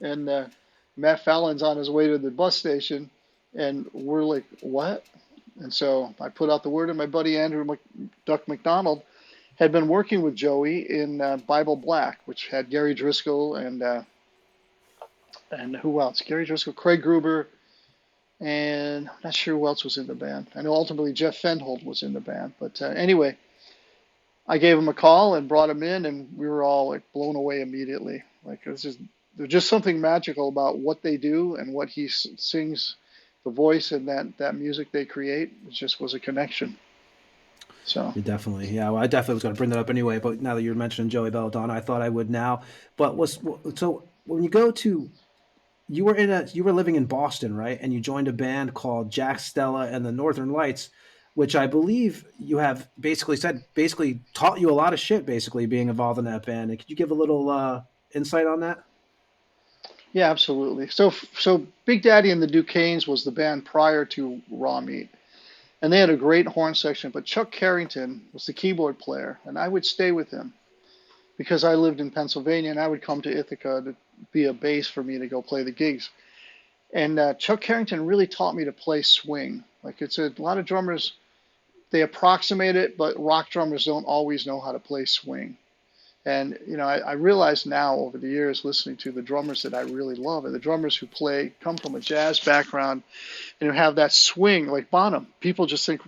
and Matt Fallon's on his way to the bus station, and we're like, what? And so I put out the word, and my buddy Andrew Duck McDonald had been working with Joey in Bible Black, which had Gary Driscoll and who else? Gary Driscoll, Craig Gruber, and I'm not sure who else was in the band. I know ultimately Jeff Fenhold was in the band. But anyway, I gave him a call and brought him in, and we were all like blown away immediately. Like there's just something magical about what they do and what he sings. The voice and that music they create, it just was a connection. So definitely, yeah. Well, I definitely was going to bring that up anyway, but now that you're mentioning Joey Belladonna, I thought I would now. But so when you go to you were living in Boston, right? And you joined a band called Jack Stella and the Northern Lights, which I believe you have basically taught you a lot of shit, basically being involved in that band. And could you give a little insight on that? Yeah, absolutely. So Big Daddy and the Duquesnes was the band prior to Raw Meat, and they had a great horn section. But Chuck Carrington was the keyboard player, and I would stay with him because I lived in Pennsylvania, and I would come to Ithaca to be a base for me to go play the gigs. And Chuck Carrington really taught me to play swing. Like it's a lot of drummers, they approximate it, but rock drummers don't always know how to play swing. And I realize now over the years listening to the drummers that I really love, and the drummers who come from a jazz background and who have that swing, like Bonham. People just think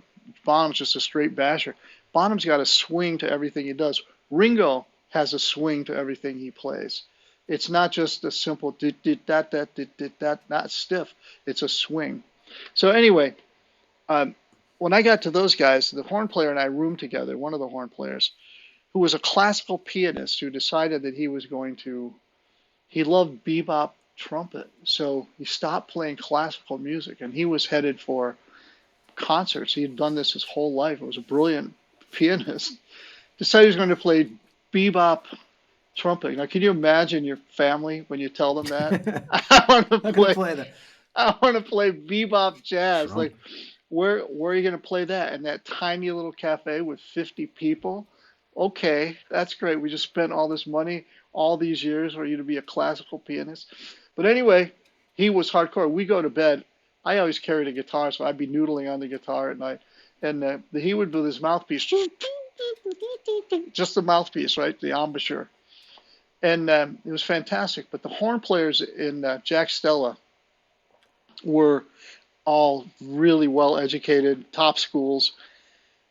Bonham's just a straight basher. Bonham's got a swing to everything he does. Ringo has a swing to everything he plays. It's not just a simple dit dit dat dat dit dit dat, not stiff. It's a swing. So anyway, when I got to those guys, the horn player and I roomed together. One of the horn players, who was a classical pianist, who decided that he loved bebop trumpet. So he stopped playing classical music, and he was headed for concerts. He had done this his whole life. It was a brilliant pianist. Decided he was going to play bebop trumpet. Now, can you imagine your family when you tell them that? I want to play that. I want to play bebop jazz. Trumpet. Like, where are you going to play that? In that tiny little cafe with 50 people? Okay, that's great. We just spent all this money, all these years for you to be a classical pianist. But anyway, he was hardcore. We go to bed. I always carried a guitar, so I'd be noodling on the guitar at night. And he would do this mouthpiece, just the mouthpiece, right? The embouchure. And it was fantastic. But the horn players in Jack Stella were all really well educated, top schools.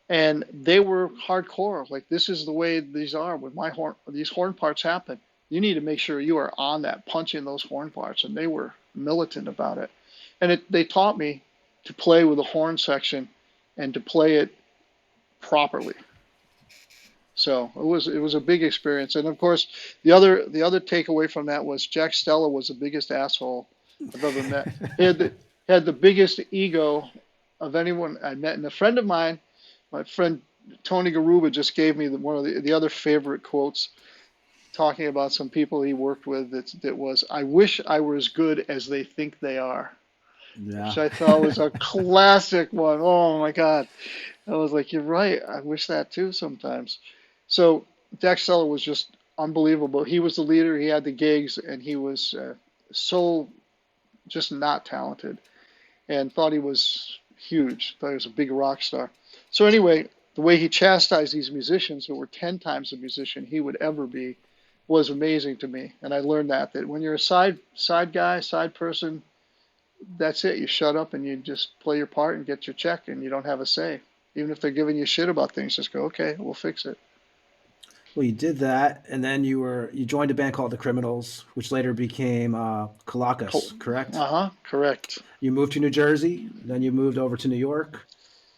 And they were hardcore. Like, this is the way these are. When these horn parts happen, you need to make sure you are on that, punching those horn parts. And they were militant about it. And they taught me to play with the horn section and to play it properly. So it was a big experience. And of course, the other takeaway from that was Jack Stella was the biggest asshole I've ever met. He had the biggest ego of anyone I met. And a friend of mine, my friend Tony Garuba, just gave me one of the other favorite quotes, talking about some people he worked with. That was, "I wish I were as good as they think they are." Yeah. Which I thought was a classic one. Oh my God. I was like, you're right. I wish that too sometimes. So Jack Stella was just unbelievable. He was the leader. He had the gigs, and he was so just not talented, and thought he was huge. Thought he was a big rock star. So anyway, the way he chastised these musicians who were 10 times the musician he would ever be was amazing to me. And I learned that when you're a side guy, side person, that's it. You shut up and you just play your part and get your check, and you don't have a say. Even if they're giving you shit about things, just go, okay, we'll fix it. Well, you did that, and then you joined a band called The Criminals, which later became Kelakos, correct? Correct. You moved to New Jersey, then you moved over to New York.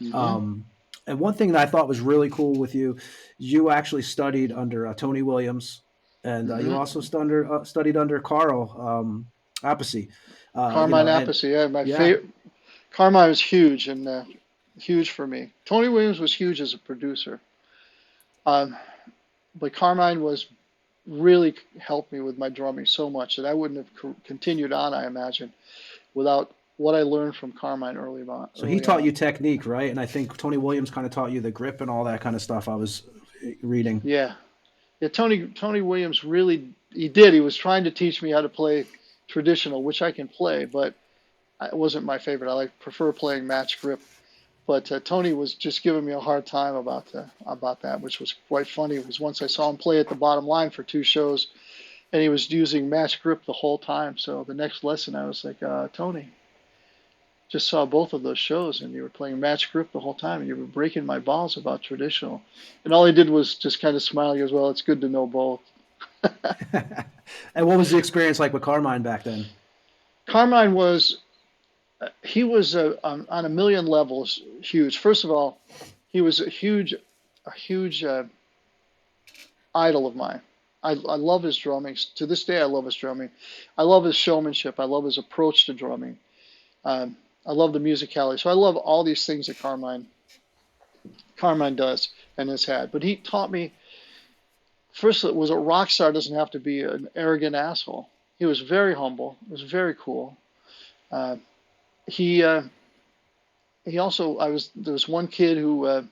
Mm-hmm. And one thing that I thought was really cool with you, you actually studied under Tony Williams, and you also studied under Carl Appice. Carmine Appice, yeah. My favorite. Carmine was huge, and huge for me. Tony Williams was huge as a producer. But Carmine really helped me with my drumming so much that I wouldn't have continued on, I imagine, without what I learned from Carmine early on. So he taught you technique, right? And I think Tony Williams kind of taught you the grip and all that kind of stuff I was reading. Yeah. Tony Williams really, he did. He was trying to teach me how to play traditional, which I can play, but it wasn't my favorite. I prefer playing match grip. But Tony was just giving me a hard time about that, which was quite funny. Because once I saw him play at the Bottom Line for 2 shows, and he was using match grip the whole time. So the next lesson, I was like, Tony, just saw both of those shows, and you were playing match grip the whole time, and you were breaking my balls about traditional. And all he did was just kind of smile. He goes, well, it's good to know both. And what was the experience like with Carmine back then? Carmine was... he was on a million levels huge. First of all, he was a huge idol of mine. I love his drumming. To this day, I love his drumming. I love his showmanship. I love his approach to drumming. I love the musicality. So I love all these things that Carmine does and has had. But he taught me first, it was a rock star doesn't have to be an arrogant asshole. He was very humble. It was very cool. Uh, he he also there was one kid who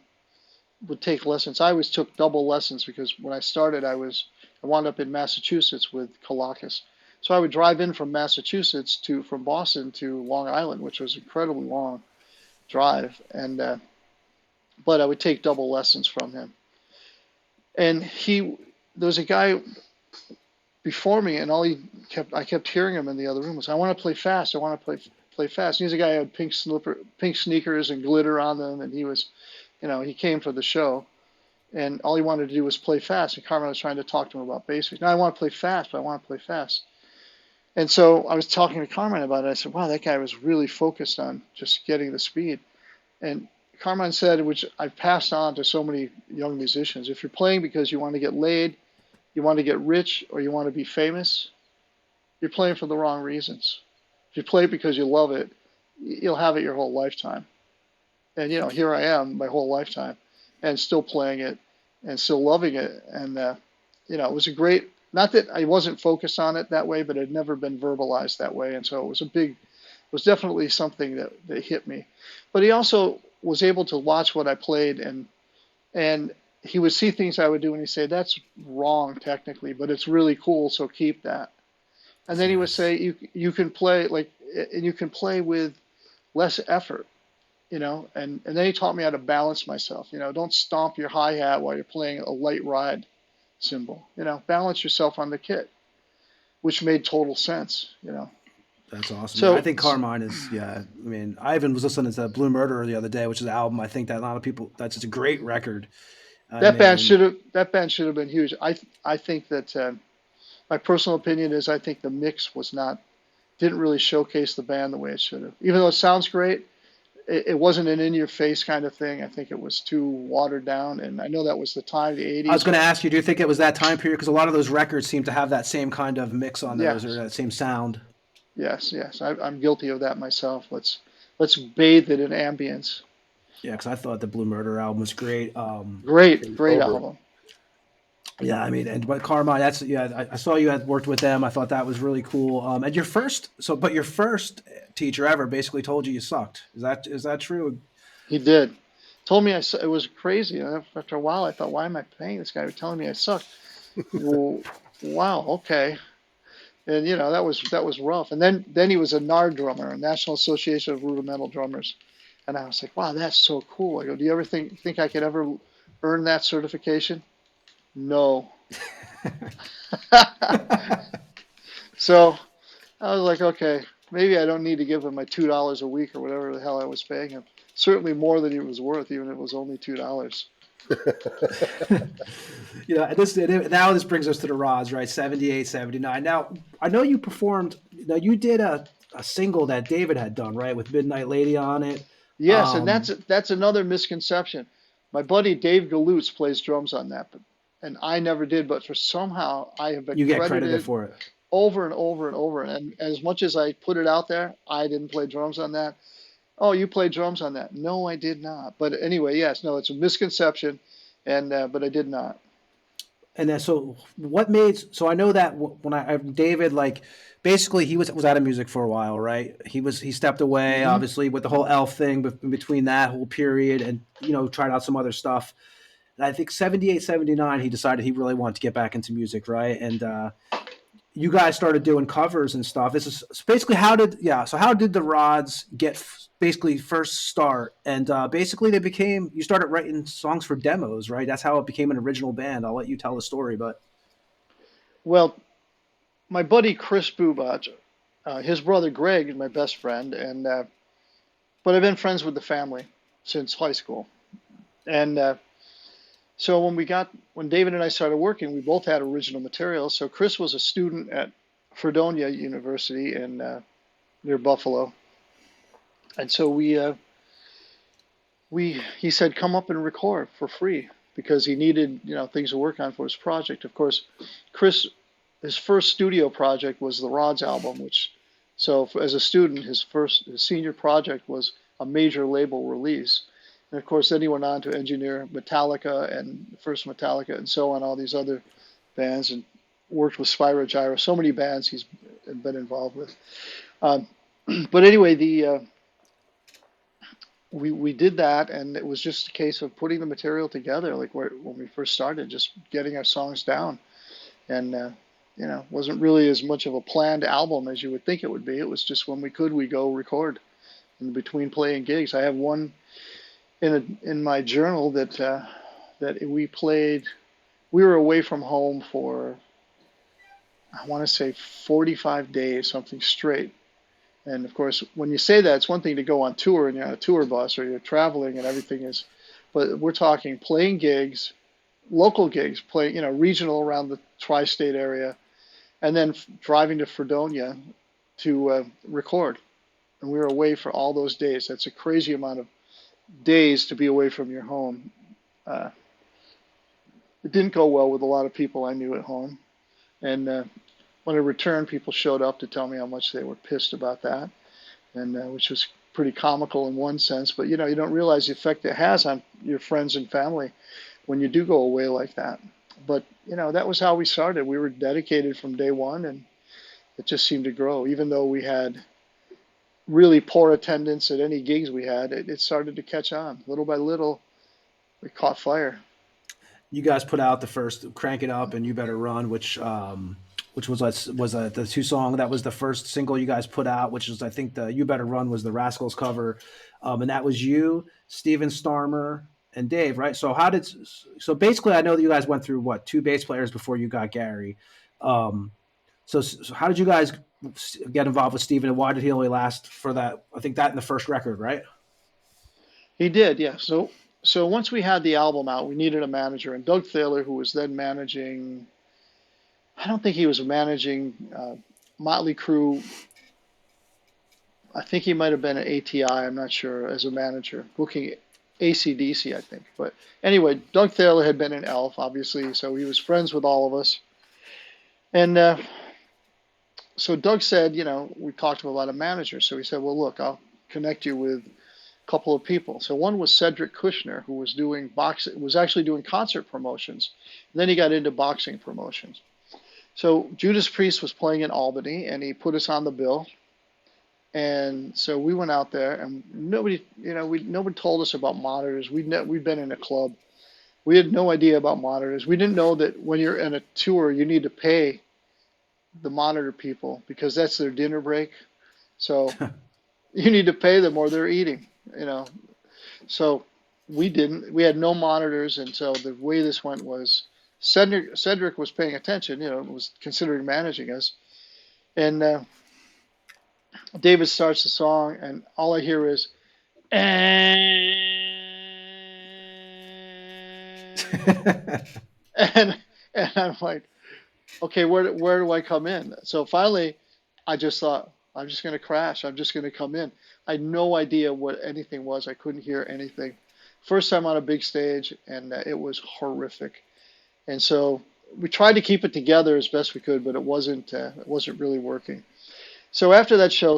would take lessons. I always took double lessons because when I started, I wound up in Massachusetts with Kelakos. So I would drive in from Massachusetts from Boston to Long Island, which was an incredibly long drive, and but I would take double lessons from him. And there was a guy before me, and I kept hearing him in the other room was, "I want to play fast. I want to play fast." And he's a guy who had pink sneakers and glitter on them, and he came for the show, and all he wanted to do was play fast. And Carmen was trying to talk to him about basics. "No, I want to play fast, but I want to play fast." And so I was talking to Carmen about it. I said, "Wow, that guy was really focused on just getting the speed." And Carmen said, which I've passed on to so many young musicians, if you're playing because you want to get laid, you want to get rich, or you want to be famous, you're playing for the wrong reasons. If you play because you love it, you'll have it your whole lifetime. And, here I am my whole lifetime and still playing it and still loving it. And, it was a great, not that I wasn't focused on it that way, but it had never been verbalized that way. And so it was definitely something that hit me. But he also was able to watch what I played, and he would see things I would do and he'd say, "That's wrong technically, but it's really cool, so keep that." And then he would say, you can play and you can play with less effort, and then he taught me how to balance myself. Don't stomp your hi-hat while you're playing a light ride cymbal. Balance yourself on the kit, which made total sense. That's awesome. So I think Carmine is, yeah. I mean, I even was listening to Blue Murderer the other day, which is an album. I think that a lot of people, that's just a great record. that band should have been huge. I think that my personal opinion is I think the mix didn't really showcase the band the way it should have. Even though it sounds great, it wasn't an in-your-face kind of thing. I think it was too watered down, and I know that was the time, the 80s. I was going to ask you, do you think it was that time period? Because a lot of those records seem to have that same kind of mix on those, Yes. or that same sound. Yes. I'm guilty of that myself. Let's bathe it in ambience. Yeah, because I thought the Blue Murder album was great. Great album. Yeah, I mean, but Carmine, I saw you had worked with them. I thought that was really cool. And your first teacher ever basically told you sucked. Is that true? He did. Told me it was crazy. After a while, I thought, why am I paying this guy for telling me I sucked? Well, wow, okay. And that was rough. And then he was a NARD drummer, a National Association of Rudimental Drummers. And I was like, wow, that's so cool. I go, do you ever think I could ever earn that certification? No. So I was like, okay, maybe I don't need to give him my $2 a week or whatever the hell I was paying him. Certainly more than he was worth, even if it was only $2. Now this brings us to the Rods, right? 78, 79. Now, I know you performed, you did a single that David had done, right? With Midnight Lady on it. Yes, and that's another misconception. My buddy Dave Galutz plays drums on that, and I never did, but somehow I have been credited for it over and over and over. And as much as I put it out there, I didn't play drums on that. Oh, you played drums on that? No, I did not. But anyway, yes, no, it's a misconception, and but I did not. And then, so I know that when David, basically he was out of music for a while, right? He stepped away, Mm-hmm. obviously, with the whole Elf thing, but between that whole period and, tried out some other stuff. And I think 78, 79, he decided he really wanted to get back into music, right? And you guys started doing covers and stuff. This is basically how did the Rods get basically first start? And basically you started writing songs for demos, right? That's how it became an original band. I'll let you tell the story, but. Well, my buddy Chris Bubach, his brother Greg is my best friend, and but I've been friends with the family since high school. And so when David and I started working, we both had original material. So Chris was a student at Fredonia University near Buffalo. And so he said, come up and record for free. because he needed, things to work on for his project. Of course, Chris, his first studio project was the Rods album, as a student, his senior project was a major label release. And of course, then he went on to engineer Metallica and the first Metallica and so on, all these other bands, and worked with Spyro Gyra, so many bands he's been involved with. But anyway, we did that, and it was just a case of putting the material together, like when we first started, just getting our songs down. And, wasn't really as much of a planned album as you would think it would be. It was just when we could, we go record in between playing gigs. I have one in my journal that we played. We were away from home for, I want to say 45 days, something straight. And of course, when you say that, it's one thing to go on tour and you're on a tour bus or you're traveling and everything is, but we're talking playing gigs, local gigs, playing, regional around the tri-state area, and then driving to Fredonia to record. And we were away for all those days. That's a crazy amount of days to be away from your home. It didn't go well with a lot of people I knew at home. And when I returned, people showed up to tell me how much they were pissed about that, and which was pretty comical in one sense. But, you don't realize the effect it has on your friends and family when you do go away like that. But, that was how we started. We were dedicated from day one, and it just seemed to grow. Even though we had really poor attendance at any gigs we had, it started to catch on. Little by little, we caught fire. You guys put out the first "Crank It Up" and "You Better Run," which was the two song that was the first single you guys put out, which is, I think, the "You Better Run" was the Rascals cover, and that was you, Steven Starmer, and Dave, right? So basically, I know that you guys went through two bass players before you got Gary. So how did you guys get involved with Steven, and why did he only last for that? I think that in the first record, right? He did, yeah. So once we had the album out, we needed a manager, and Doug Thaler, who was then managing, I don't think he was managing Motley Crue. I think he might have been at ATI, I'm not sure, as a manager, booking AC/DC, I think. But anyway, Doug Thaler had been in Elf, obviously, so he was friends with all of us. And so Doug said, we talked to a lot of managers. So he said, well, look, I'll connect you with a couple of people. So one was Cedric Kushner, who was actually doing concert promotions. And then he got into boxing promotions. So Judas Priest was playing in Albany, and he put us on the bill. And so we went out there, and nobody told us about monitors. We'd been in a club. We had no idea about monitors. We didn't know that when you're in a tour, you need to pay the monitor people because that's their dinner break. So you need to pay them or they're eating, So we didn't. We had no monitors, and so the way this went was Cedric was paying attention, was considering managing us. And David starts the song, and all I hear is, and I'm like, okay, where do I come in? So finally, I just thought, I'm just going to crash. I'm just going to come in. I had no idea what anything was. I couldn't hear anything. First time on a big stage, and it was horrific. And so we tried to keep it together as best we could, but it wasn't really working. So after that show,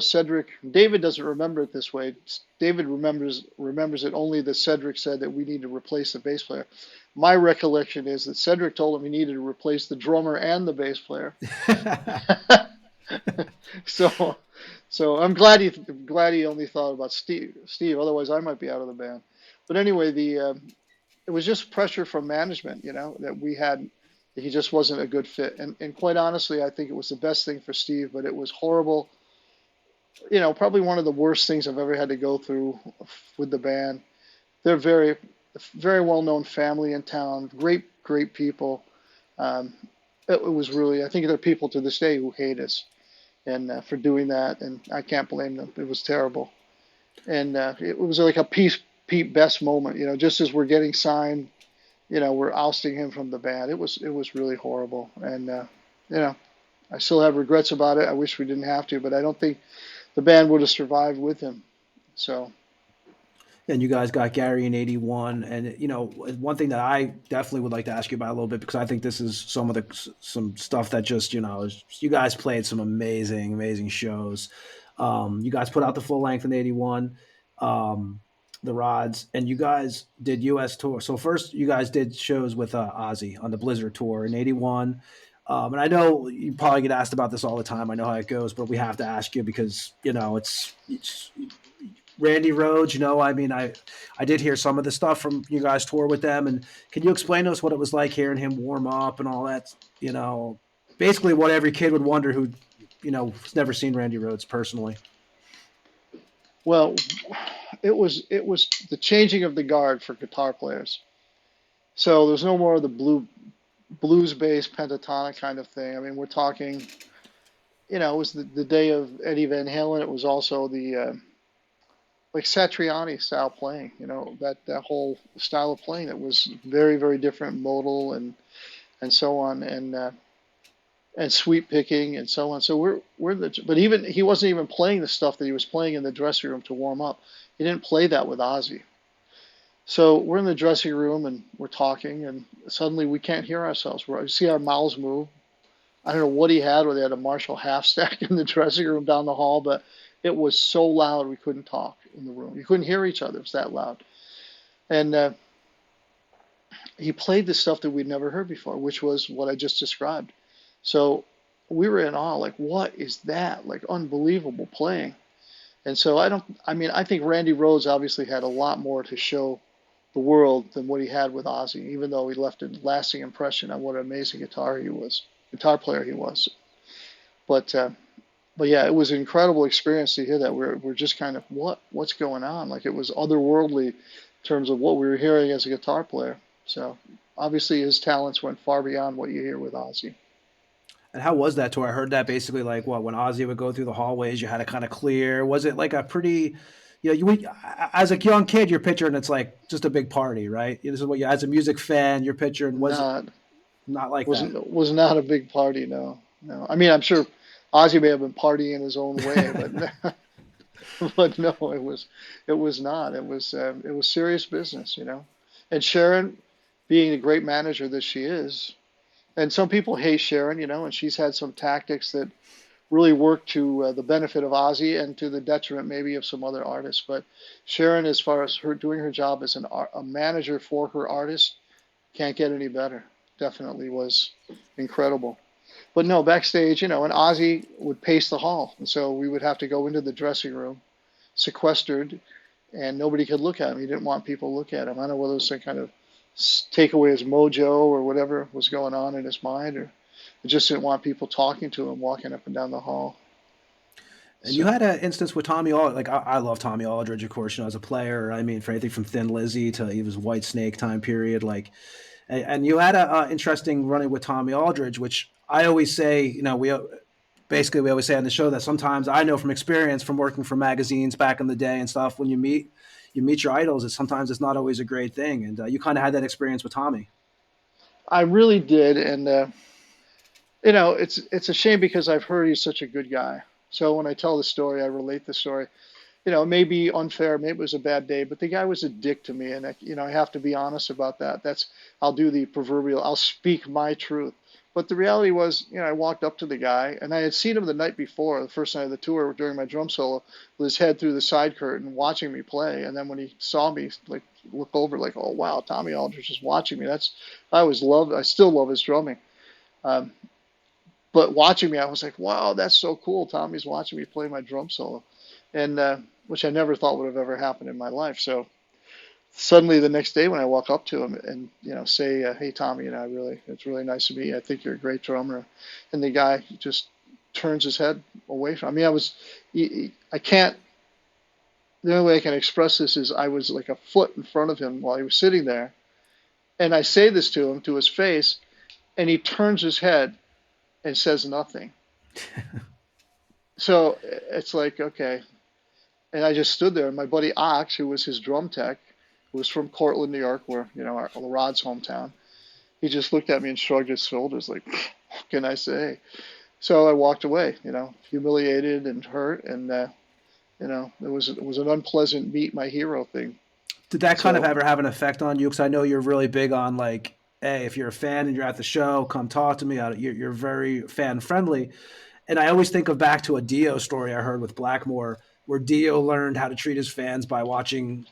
David doesn't remember it this way. David remembers it only that Cedric said that we need to replace the bass player. My recollection is that Cedric told him he needed to replace the drummer and the bass player. So I'm glad he only thought about Steve. Otherwise, I might be out of the band. But anyway, it was just pressure from management, that we had. He just wasn't a good fit. And quite honestly, I think it was the best thing for Steve, but it was horrible. Probably one of the worst things I've ever had to go through with the band. They're very, very well-known family in town, great people. It was really, I think there are people to this day who hate us and for doing that, and I can't blame them. It was terrible. And it was like a Pete Best moment, just as we're getting signed, we're ousting him from the band. It was really horrible. And, I still have regrets about it. I wish we didn't have to, but I don't think the band would have survived with him. So. And you guys got Gary in '81, and one thing that I definitely would like to ask you about a little bit because I think this is some stuff that just you guys played some amazing shows. You guys put out the full length in '81, the Rods, and you guys did U.S. tour. So first, you guys did shows with Ozzy on the Blizzard tour in '81. And I know you probably get asked about this all the time. I know how it goes, but we have to ask you because it's Randy Rhoads, I mean, I did hear some of the stuff from you guys tour with them, and can you explain to us what it was like hearing him warm up and all that? Basically what every kid would wonder who, has never seen Randy Rhoads personally. Well, it was the changing of the guard for guitar players. So there's no more of the blues-based pentatonic kind of thing. I mean, we're talking, it was the day of Eddie Van Halen. It was also the like Satriani style playing, that whole style of playing that was very, very different, modal and so on, and sweep picking and so on. So but even he wasn't even playing the stuff that he was playing in the dressing room to warm up. He didn't play that with Ozzy. So we're in the dressing room and we're talking, and suddenly we can't hear ourselves. We see our mouths move. I don't know what he had, whether he had a Marshall half stack in the dressing room down the hall, but it was so loud we couldn't talk in the room. You couldn't hear each other. It was that loud. And he played the stuff that we'd never heard before, which was what I just described. So we were in awe, like, what is that? Like, unbelievable playing. And so I think Randy Rhoads obviously had a lot more to show the world than what he had with Ozzy, even though he left a lasting impression on what an amazing guitar player he was. But yeah, it was an incredible experience to hear that. We're just kind of, what's going on? Like, it was otherworldly in terms of what we were hearing as a guitar player. So obviously his talents went far beyond what you hear with Ozzy. And how was that tour? I heard that basically like when Ozzy would go through the hallways, you had to kind of clear. Was it like a pretty, as a young kid, you're picturing it's like just a big party, right? This is what as a music fan, you're picturing not like that. Was not a big party, no. I mean, I'm sure Ozzy may have been partying in his own way, but but no, it was not. It was serious business, And Sharon, being the great manager that she is, and some people hate Sharon, and she's had some tactics that really work to the benefit of Ozzy and to the detriment maybe of some other artists. But Sharon, as far as her doing her job as a manager for her artists, can't get any better. Definitely was incredible. But no, backstage, and Ozzy would pace the hall. And so we would have to go into the dressing room, sequestered, and nobody could look at him. He didn't want people to look at him. I don't know whether it was some kind of take away his mojo or whatever was going on in his mind, or he just didn't want people talking to him walking up and down the hall. And you had an instance with Tommy Aldridge. Like I love Tommy Aldridge, of course, as a player. I mean, for anything from Thin Lizzy to he was White Snake time period. Like, and you had a interesting running with Tommy Aldridge, which I always say, we always say on the show that sometimes I know from experience from working for magazines back in the day and stuff, when you meet your idols, sometimes it's not always a great thing. And you kind of had that experience with Tommy. I really did. And, it's a shame because I've heard he's such a good guy. So when I tell the story, I relate the story. It may be unfair, maybe it was a bad day, but the guy was a dick to me, and I have to be honest about that. I'll do the proverbial, I'll speak my truth. But the reality was, I walked up to the guy, and I had seen him the night before, the first night of the tour, during my drum solo, with his head through the side curtain, watching me play. And then when he saw me, like, look over, like, oh wow, Tommy Aldridge is watching me. I still love his drumming. But watching me, I was like, wow, that's so cool. Tommy's watching me play my drum solo, and which I never thought would have ever happened in my life. So suddenly the next day when I walk up to him and say, hey Tommy, it's really nice to meet you. I think you're a great drummer, and the guy just turns his head away from me. I can't. The only way I can express this is I was like a foot in front of him while he was sitting there, and I say this to him to his face, and he turns his head and says nothing. So it's like, okay. And I just stood there. And my buddy Ox, who was his drum tech, who was from Cortland, New York, where, Rod's hometown, he just looked at me and shrugged his shoulders like, what can I say? So I walked away, humiliated and hurt. And, it was an unpleasant meet my hero thing. Did that kind of So ever have an effect on you? Because I know you're really big on like, hey, if you're a fan and you're at the show, come talk to me. You're very fan friendly. And I always think of back to a Dio story I heard with Blackmore, where Dio learned how to treat his fans by watching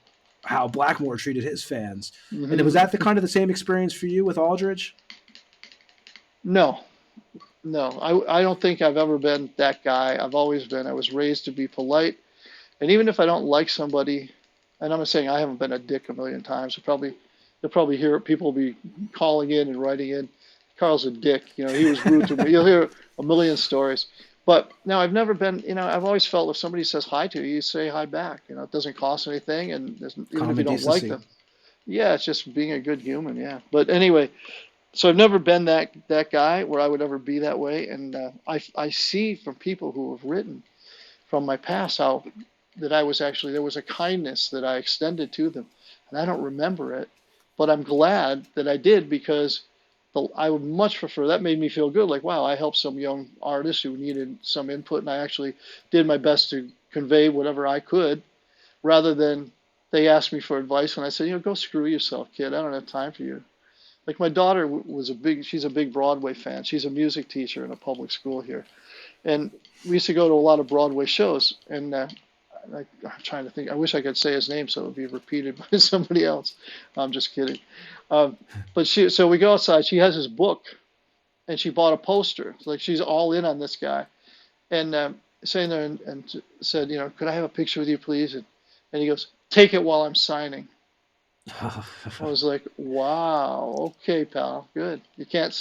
how Blackmore treated his fans. And was that the mhm. kind of the same experience for you with Aldridge? No, no, I don't think I've ever been that guy. I've always been. I was raised to be polite, and even if I don't like somebody, and I'm not saying I haven't been a dick a million times. You'll probably hear people be calling in and writing in. Carl's a dick. He was rude to me. You'll hear a million stories. But no, I've never been. I've always felt if somebody says hi to you, you say hi back. It doesn't cost anything, and even if you Common don't like decency. them, yeah, it's just being a good human. Yeah. But anyway, so I've never been that guy where I would ever be that way, and I see from people who have written from my past how that I was actually there was a kindness that I extended to them, and I don't remember it, but I'm glad that I did because I would much prefer that made me feel good. Like wow, I helped some young artist who needed some input, and I actually did my best to convey whatever I could, rather than they asked me for advice and I said, go screw yourself, kid. I don't have time for you. Like my daughter she's a big Broadway fan. She's a music teacher in a public school here, and we used to go to a lot of Broadway shows. And I'm trying to think. I wish I could say his name so it would be repeated by somebody else. I'm just kidding. Um, but so we go outside. She has his book, and she bought a poster. It's like she's all in on this guy, and saying there and said, could I have a picture with you, please? And he goes, take it while I'm signing. I was like, wow, okay, pal, good.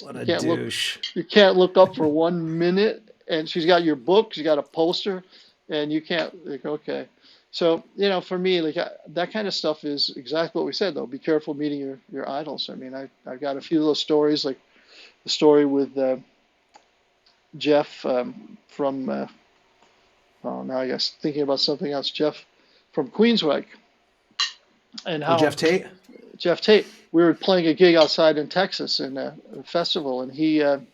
What a douche. You can't look up for 1 minute, and she's got your book, she's got a poster, and you can't like, okay. So for me, like that kind of stuff is exactly what we said though. Be careful meeting your idols. I mean, I've got a few of those stories, like the story with Jeff from. Oh, now I guess thinking about something else. Jeff from Queensryche, and Oh, how Jeff Tate? Jeff Tate. We were playing a gig outside in Texas in a festival, and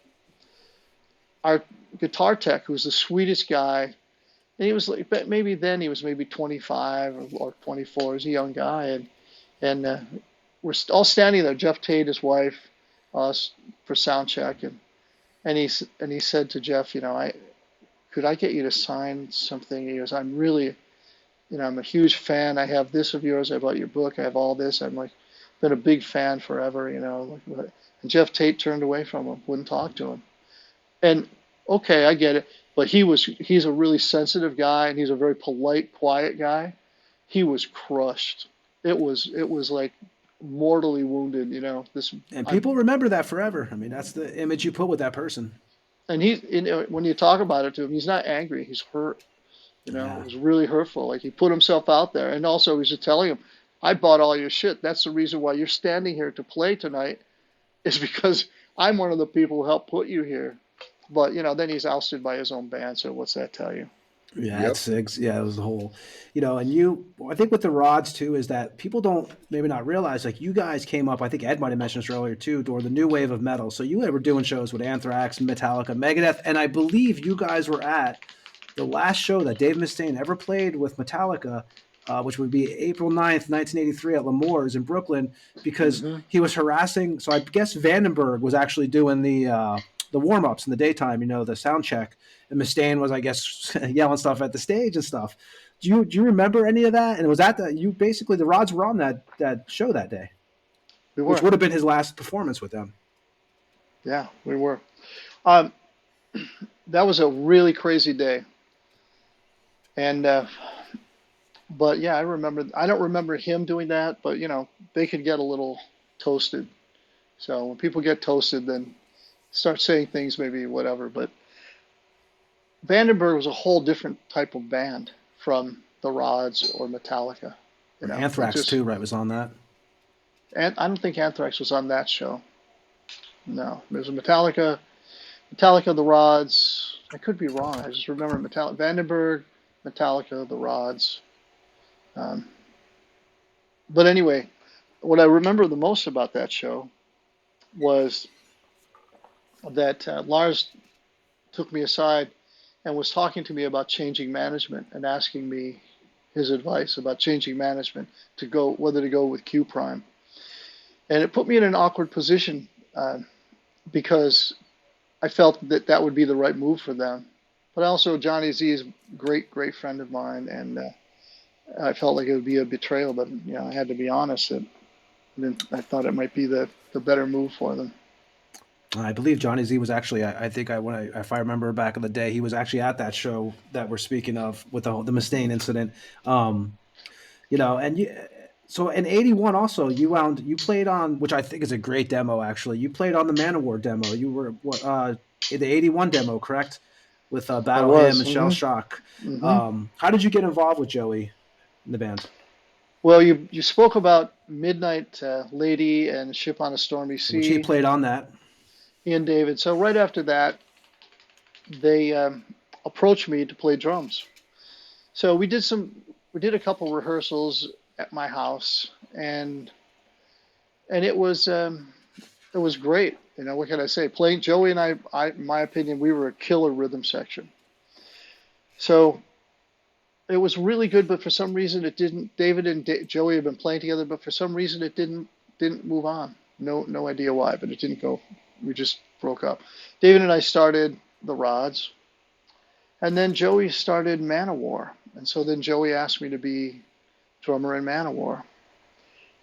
our guitar tech, who was the sweetest guy, and he was like, but maybe then he was maybe 25 or 24, as a young guy, and we're all standing there. Jeff Tate, his wife, us for sound check, and he said to Jeff, I could I get you to sign something? He goes, I'm really, I'm a huge fan. I have this of yours. I bought your book. I have all this. I'm like, been a big fan forever, And Jeff Tate turned away from him, wouldn't talk to him. And okay, I get it. But he's a really sensitive guy, and he's a very polite, quiet guy. He was crushed. It was like mortally wounded, this And I people remember that forever. I mean, that's the image you put with that person. and when you talk about it to him, he's not angry, he's hurt. It Yeah. was really hurtful. Like he put himself out there, and also he's just telling him, "I bought all your shit. That's the reason why you're standing here to play tonight, is because I'm one of the people who helped put you here." But then he's ousted by his own band. So what's that tell you? Yeah, Yep. yeah, it was the whole, and I think with the rods too is that people don't maybe not realize like you guys came up. I think Ed might have mentioned this earlier too, or the new wave of metal. So you were doing shows with Anthrax, Metallica, Megadeth, and I believe you guys were at the last show that Dave Mustaine ever played with Metallica, which would be April 9th, 1983 at L'Amour's in Brooklyn, because Hmm. he was harassing. So I guess Vandenberg was actually doing the warm ups in the daytime, the sound check, and Mustaine was, I guess, yelling stuff at the stage and stuff. Do you remember any of that? And was that you basically the Rods were on that show that day, We which were, would have been his last performance with them. yeah, we were. Um, that was a really crazy day, and but yeah, I remember. I don't remember him doing that, but they could get a little toasted. So when people get toasted, then start saying things, maybe whatever. But Vandenberg was a whole different type of band from the Rods or Metallica. It Anthrax just, too, right? Was on that. and I don't think Anthrax was on that show. No, it was Metallica, the Rods. I could be wrong. I just remember Vandenberg, Metallica, the Rods. Um, but anyway, what I remember the most about that show was that Lars took me aside and was talking to me about changing management and asking me his advice about changing management whether to go with Q Prime. And it put me in an awkward position because I felt that would be the right move for them. But also, Johnny Z is a great, great friend of mine, and I felt like it would be a betrayal. But I had to be honest. I thought it might be the better move for them. I believe Johnny Z was actually, I think if I remember back in the day, he was actually at that show that we're speaking of with the Mustaine incident. So in '81 also you played on, which I think is a great demo actually. You played on the Manowar demo. You were in the '81 demo, correct? With I Battle Hymn was. and Shell Shock. Mm-hmm. How did you get involved with Joey in the band? Well, you spoke about Midnight Lady and Ship on a Stormy Sea. Which he played on that. He and David. So right after that, they approached me to play drums. So we did a couple rehearsals at my house, and it was great. What can I say? Playing Joey and I, in my opinion, we were a killer rhythm section. So it was really good, but for some reason it didn't. David and Joey had been playing together, but for some reason it didn't move on. No idea why, but it didn't go. We just broke up. David and I started the Rods, and then Joey started Manowar, and so then Joey asked me to be drummer in Manowar,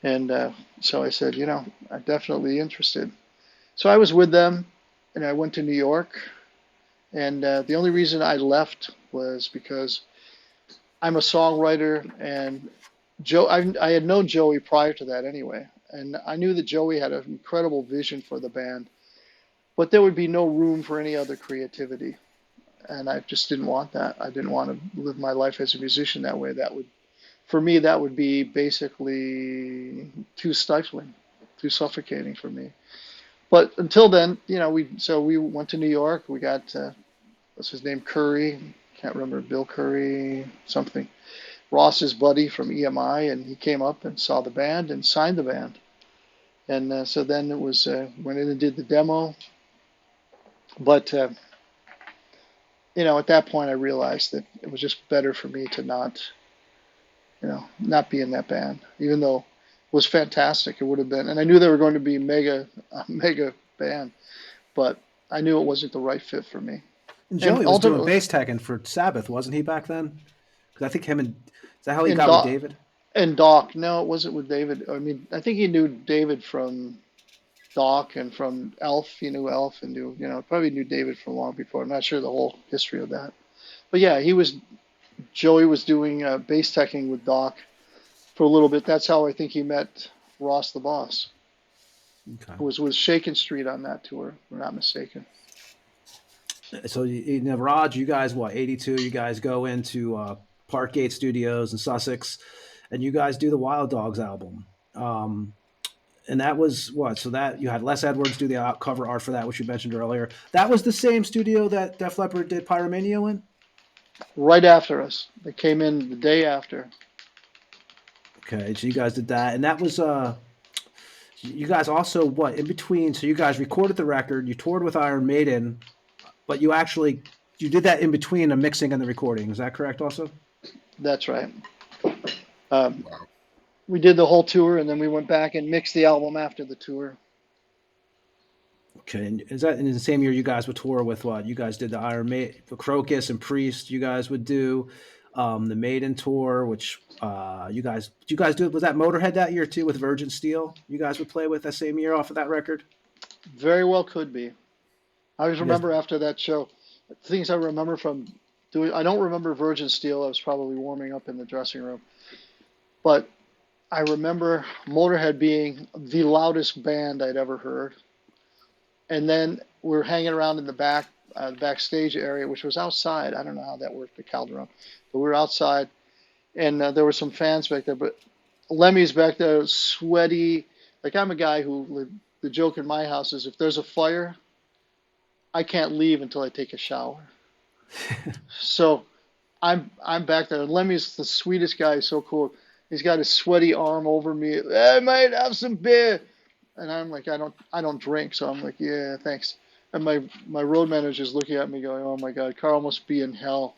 and so I said, I'm definitely interested. So I was with them, and I went to New York, and the only reason I left was because I'm a songwriter, and I had known Joey prior to that anyway, and I knew that Joey had an incredible vision for the band, but there would be no room for any other creativity, and I just didn't want that. I didn't want to live my life as a musician that way. For me, that would be basically too stifling, too suffocating for me. But until then, we went to New York. We got what's his name, Curry. Can't remember, Bill Curry, something. Ross's buddy from EMI, and he came up and saw the band and signed the band. And so then it was went in and did the demo. But at that point, I realized that it was just better for me to not be in that band, even though it was fantastic. It would have been, and I knew they were going to be a mega band, but I knew it wasn't the right fit for me. And Joey was doing bass tagging for Sabbath, wasn't he, back then? Because I think is that how he got with David? And Doc, no, it wasn't with David. I mean, I think he knew David from Doc and from Elf. He knew Elf and probably knew David from long before. I'm not sure the whole history of that. But yeah, Joey was doing bass teching with Doc for a little bit. That's how I think he met Ross the Boss. Okay. It was with Shakin' Street on that tour, if I'm not mistaken. So, Raj, you guys, 82, you guys go into Parkgate Studios in Sussex, and you guys do the Wild Dogs album. And that was what? So that you had Les Edwards do the cover art for that, which you mentioned earlier. That was the same studio that Def Leppard did Pyromania in? Right after us. They came in the day after. Okay, so you guys did that. And that was, you guys also, in between? So you guys recorded the record, you toured with Iron Maiden, but you did that in between the mixing and the recording. Is that correct also? That's right. Wow. We did the whole tour, and then we went back and mixed the album after the tour. Okay, and is that in the same year you guys would tour with what? You guys did the Iron Maiden, Crocus and Priest. You guys would do the Maiden tour, which you guys do. Was that Motorhead that year too with Virgin Steel? You guys would play with that same year off of that record? Very well could be. I always remember after that show, things I remember from doing. I don't remember Virgin Steel. I was probably warming up in the dressing room, but I remember Motorhead being the loudest band I'd ever heard. And then we're hanging around in the backstage area, which was outside. I don't know how that worked at Calderon, but we were outside, and there were some fans back there. But Lemmy's back there, sweaty. Like, I'm a guy who, the joke in my house is if there's a fire, I can't leave until I take a shower. So I'm back there. Lemmy's the sweetest guy. He's so cool. He's got his sweaty arm over me. Hey, mate, have some beer. And I'm like, I don't drink. So I'm like, yeah, thanks. And my road manager's looking at me going, oh my God, Carl must be in hell.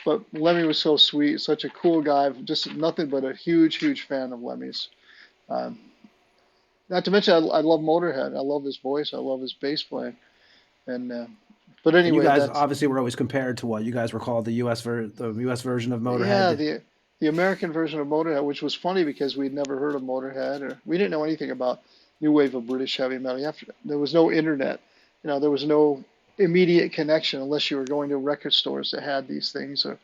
But Lemmy was so sweet, such a cool guy, just nothing but a huge, huge fan of Lemmy's. Um, Not to mention, I love Motorhead. I love his voice. I love his bass playing. And but And you anyway, guys that's obviously were always compared to what you guys were called the US version of yeah, Motorhead. the American version of Motorhead, which was funny because we'd never heard of Motorhead, or we didn't know anything about new wave of British heavy metal. There was no internet, there was no immediate connection unless you were going to record stores that had these things, or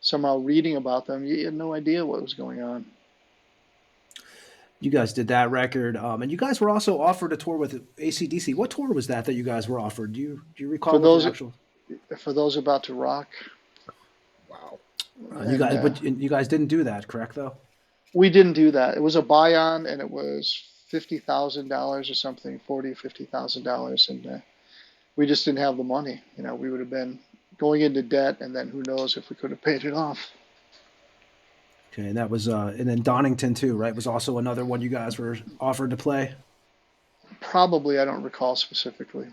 somehow reading about them. You had no idea what was going on. You guys did that record, and you guys were also offered a tour with AC/DC. What tour was that you guys were offered? Do you For recall what the those actual? for those about to rock, Wow. You and guys, but you guys didn't do that, correct? Though. we didn't do that. It was a buy-on, and it was $50,000 or something, $50,000, and we just didn't have the money. We would have been going into debt, and then who knows if we could have paid it off. Okay, and that was and then Donington too, right? Was also another one you guys were offered to play. Probably, I don't recall specifically.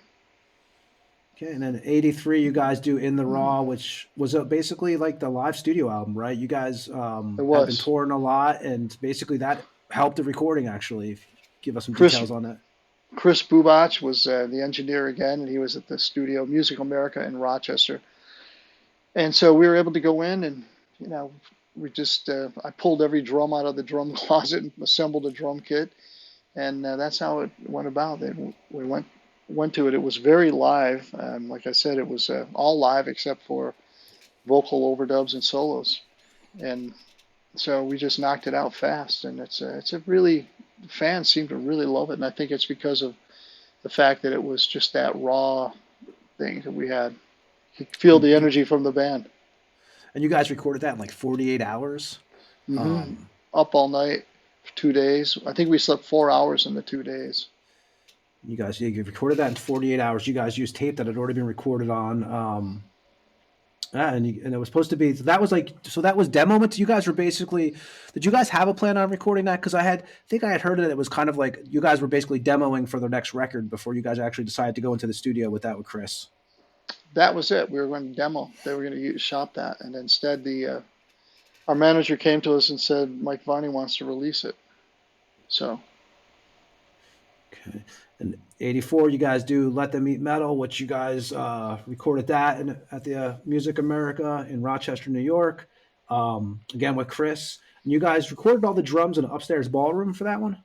Okay, and then '83, you guys do In the Raw, which was basically like the live studio album, right? You guys It have been was. touring a lot, and basically that helped the recording. Actually, if you give us some Chris details on that. Chris Bubach was the engineer again, and he was at the studio Music America in Rochester. And so we were able to go in, and we just I pulled every drum out of the drum closet and assembled a drum kit, and that's how it went about. We went to it. It was very live. Like I said, it was all live except for vocal overdubs and solos, and so we just knocked it out fast. And it's a really fans seem to really love it, and I think it's because of the fact that it was just that raw thing that we had. You could feel the energy from the band. And you guys recorded that in like 48 hours. Mm-hmm. Up all night for 2 days. I think we slept 4 hours in the 2 days. You recorded that in 48 hours. You guys used tape that had already been recorded on. And it was supposed to be, that was demo moments. You guys were basically, did you guys have a plan on recording that? Because I think I had heard that it was kind of like you guys were basically demoing for their next record before you guys actually decided to go into the studio with Chris. That was it. We were going to demo. They were going to shop that, and instead our manager came to us and said Mike Varney wants to release it. So. Okay. In '84, you guys do Let Them Eat Metal, which you guys recorded that at the Music America in Rochester, New York, again with Chris. And you guys recorded all the drums in an upstairs ballroom for that one?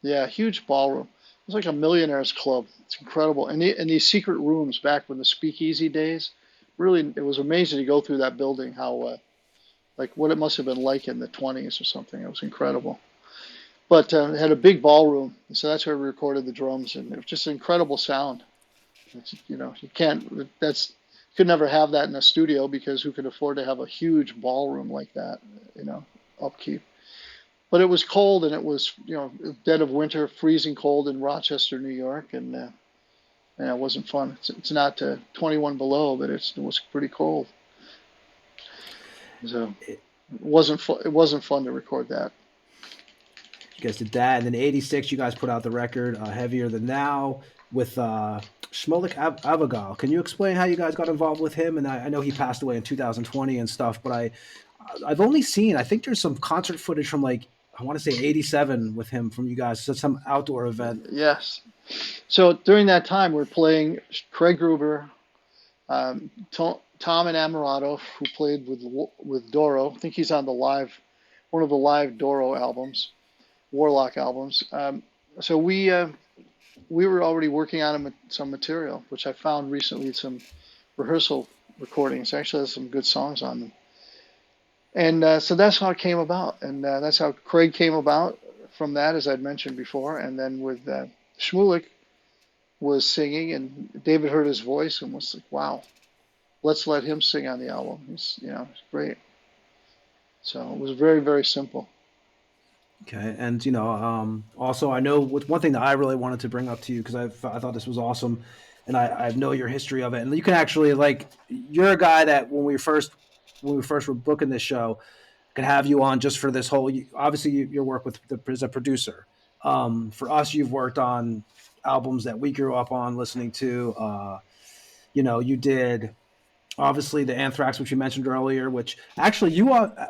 Yeah, huge ballroom. It was like a millionaire's club. It's incredible. And these secret rooms back when the speakeasy days, really, it was amazing to go through that building, how, like what it must have been like in the 20s or something. It was incredible. But it had a big ballroom, so that's where we recorded the drums, and it was just an incredible sound. You could never have that in a studio because who could afford to have a huge ballroom like that, upkeep. But it was cold, and it was, dead of winter, freezing cold in Rochester, New York, and it wasn't fun. It's not 21 below, but it was pretty cold. So it wasn't fun to record that. You guys did that, and then '86, you guys put out the record "Heavier Than Thou" with Shmulik Avagal. Can you explain how you guys got involved with him? And I know he passed away in 2020 and stuff, but I've only seen, I think there's some concert footage from like, I want to say '87 with him from you guys. So some outdoor event. Yes. So during that time, we're playing Craig Gruber, Tom and Amarato, who played with Doro. I think he's on one of the live Doro albums. Warlock albums. So we were already working on some material, which I found recently, some rehearsal recordings. Actually, has some good songs on them. And so that's how it came about. And that's how Craig came about from that, as I'd mentioned before. And then with Shmulik was singing, and David heard his voice and was like, wow, let's let him sing on the album. He's great. So it was very, very simple. Okay, and also I know with one thing that I really wanted to bring up to you because I thought this was awesome, and I know your history of it, and you can actually you're a guy that when we first were booking this show, could have you on just for this whole. Obviously, your work as a producer. For us, you've worked on albums that we grew up on listening to. You did obviously the Anthrax, which you mentioned earlier, which actually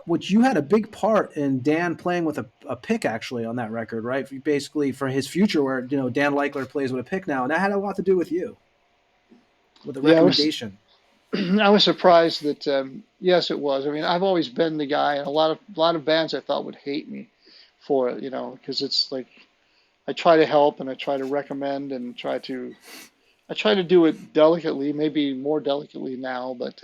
which you had a big part in Dan playing with a pick actually on that record, right? Basically for his future, where Dan Leichler plays with a pick now, and that had a lot to do with you, with a Yeah, I was recommendation. I was surprised that yes, it was. I mean, I've always been the guy, and a lot of bands I thought would hate me for it, because it's like I try to help and I try to recommend and I try to do it delicately, maybe more delicately now, but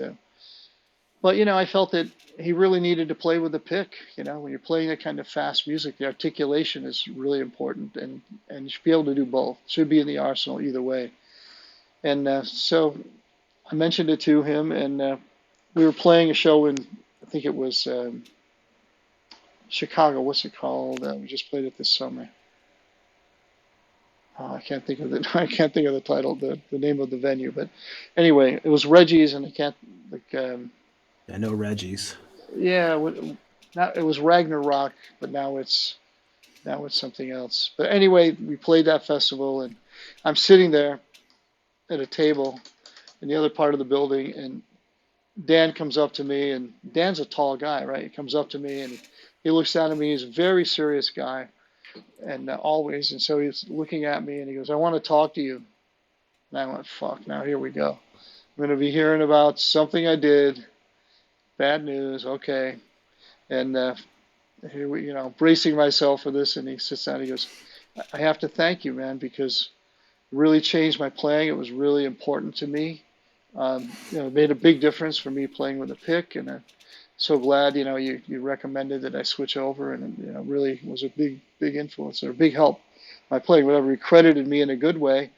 I felt that he really needed to play with a pick. When you're playing that kind of fast music, the articulation is really important, and you should be able to do both. Should be in the arsenal either way. And so I mentioned it to him, and we were playing a show in, I think it was Chicago. What's it called? We just played it this summer. I can't think of the I can't think of the title, the name of the venue, but anyway, it was Reggie's, and I can't like. I know Reggie's. Yeah, it was Ragnarok, but now it's something else. But anyway, we played that festival, and I'm sitting there at a table in the other part of the building, and Dan comes up to me, and Dan's a tall guy, right? He comes up to me, and he looks down at me. He's a very serious guy, and always, and so he's looking at me, and he goes, "I want to talk to you." And I went, "Fuck, now here we go. I'm going to be hearing about something I did. Bad news, okay." And here we, bracing myself for this, and he sits down. And he goes, "I have to thank you, man, because it really changed my playing. It was really important to me. It made a big difference for me playing with a pick, and I'm so glad, you recommended that I switch over, and really was a big influence or a big help. My playing, whatever, he credited me in a good way,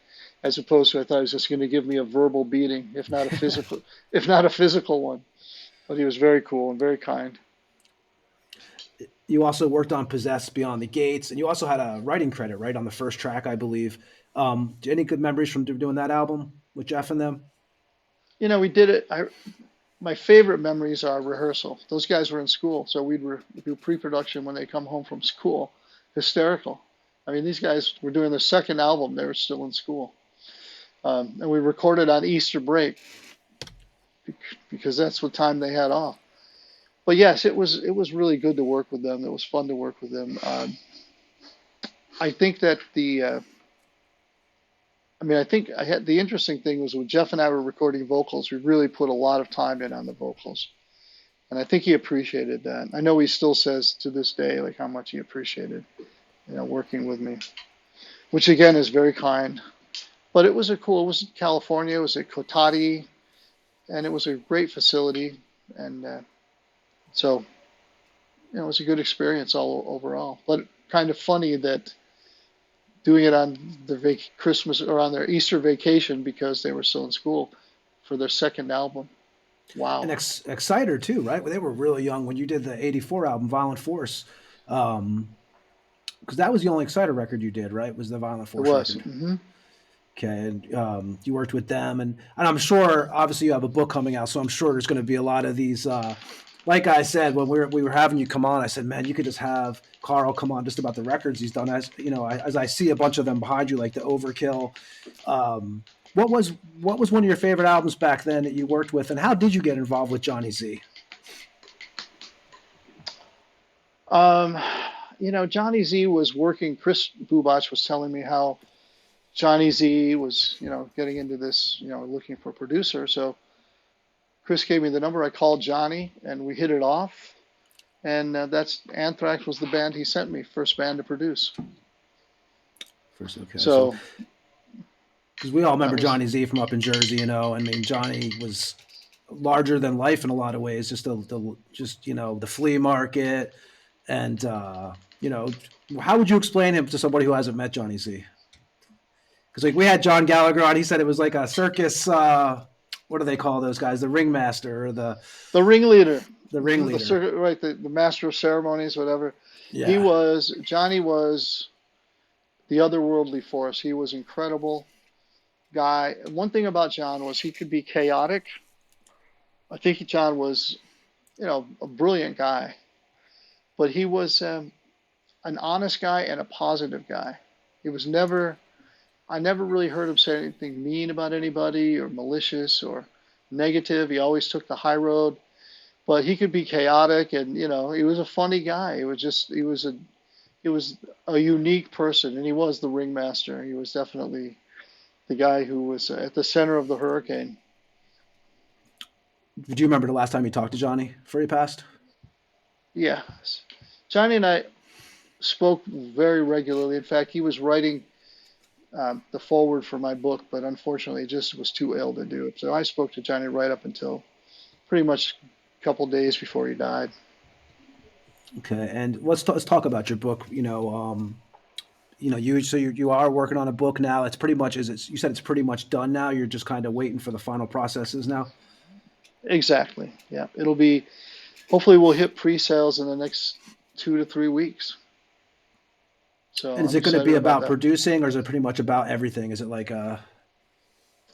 as opposed to I thought he was just going to give me a verbal beating, if not a physical, if not a physical one." But he was very cool and very kind. You also worked on Possessed Beyond the Gates, and you also had a writing credit, right, on the first track, I believe. Any good memories from doing that album with Jeff and them? We did it. My favorite memories are rehearsal. Those guys were in school, so we'd do pre-production when they come home from school. Hysterical. I mean, these guys were doing their second album. They were still in school. And we recorded on Easter break because that's what time they had off. But yes, it was really good to work with them. It was fun to work with them. I think that the interesting thing was when Jeff and I were recording vocals, we really put a lot of time in on the vocals. And I think he appreciated that. I know he still says to this day, like, how much he appreciated, working with me, which again is very kind. But it was it was in California, it was at Cotati, and it was a great facility. And so, it was a good experience all overall. But kind of funny that doing it on the Christmas or on their Easter vacation because they were still in school for their second album. Wow. And Exciter too, right? They were really young when you did the '84 album, Violent Force, because that was the only Exciter record you did, right? Was the Violent Force? It was. Record. Mm-hmm. Okay, and you worked with them, and I'm sure, obviously, you have a book coming out, so I'm sure there's going to be a lot of these. Like I said, when we were having you come on, I said, man, you could just have Carl come on just about the records he's done. As as I see a bunch of them behind you, like the Overkill. What was one of your favorite albums back then that you worked with, and how did you get involved with Johnny Z? Johnny Z was working. Chris Bubach was telling me how Johnny Z was, getting into this, looking for a producer. So Chris gave me the number. I called Johnny, and we hit it off. And that's Anthrax was the band he sent me, first band to produce. First, okay. So, because we all remember Johnny Z from up in Jersey, I mean, Johnny was larger than life in a lot of ways. Just the flea market, and how would you explain him to somebody who hasn't met Johnny Z? Because we had John Gallagher on, he said it was like a circus. What do they call those guys? The ringmaster or the ringleader. The ringleader, right? The master of ceremonies, whatever. Yeah. Johnny was the otherworldly force. He was incredible guy. One thing about John was he could be chaotic. I think John was, a brilliant guy, but he was an honest guy and a positive guy. He was I never really heard him say anything mean about anybody or malicious, or negative. He always took the high road, but he could be chaotic, and you know, he was a funny guy. He was a unique person, and he was the ringmaster. He was definitely the guy who was at the center of the hurricane. Do you remember the last time you talked to Johnny before he passed? Yeah, Johnny and I spoke very regularly. In fact, he was writing the foreword for my book, but unfortunately, he just was too ill to do it. So I spoke to Johnny right up until pretty much a couple days before he died. Okay, and let's talk about your book. You are working on a book now. It's pretty much you said it's pretty much done now. You're just kind of waiting for the final processes now. Exactly. Yeah, it'll be. Hopefully, we'll hit pre-sales in the next 2 to 3 weeks. So And is I'm it going to excited be about about that. producing, or is it pretty much about everything? Is it like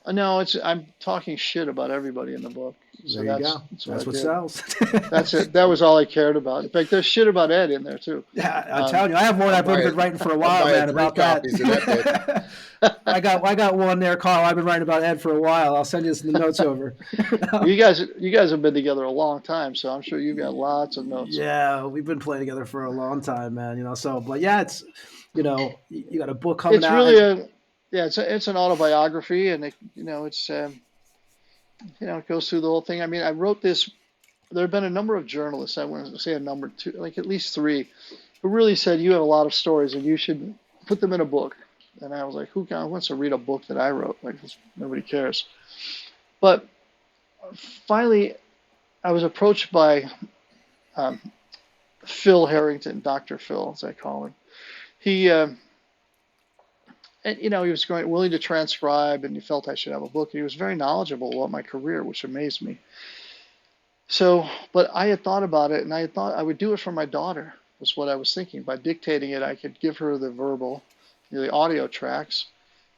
No, I'm talking shit about everybody in the book. So there you go. that's what I That's what did. sells. That's it. That was all I cared about. In fact, there's shit about Ed in there too. Yeah, I'm telling you, I have one I've been writing for a I'm while, buying man, 3 about that. copies of that book. I got one there, Carl. I've been writing about Ed for a while. I'll send you the notes over. You guys have been together a long time, so I'm sure you've got lots of notes. Yeah, we've been playing together for a long time, man. But yeah, it's you got a book coming It's out. really it's an autobiography, and it goes through the whole thing. I mean, I wrote this. There have been a number of journalists, I want to say a number two, like at least 3, who really said you have a lot of stories and you should put them in a book. And I was like, who wants to read a book that I wrote? Like, nobody cares. But finally, I was approached by Phil Harrington, Dr. Phil, as I call him. He, and he was willing to transcribe, and he felt I should have a book. He was very knowledgeable about my career, which amazed me. So, but I had thought about it, and I had thought I would do it for my daughter, was what I was thinking. By dictating it, I could give her the verbal, the audio tracks.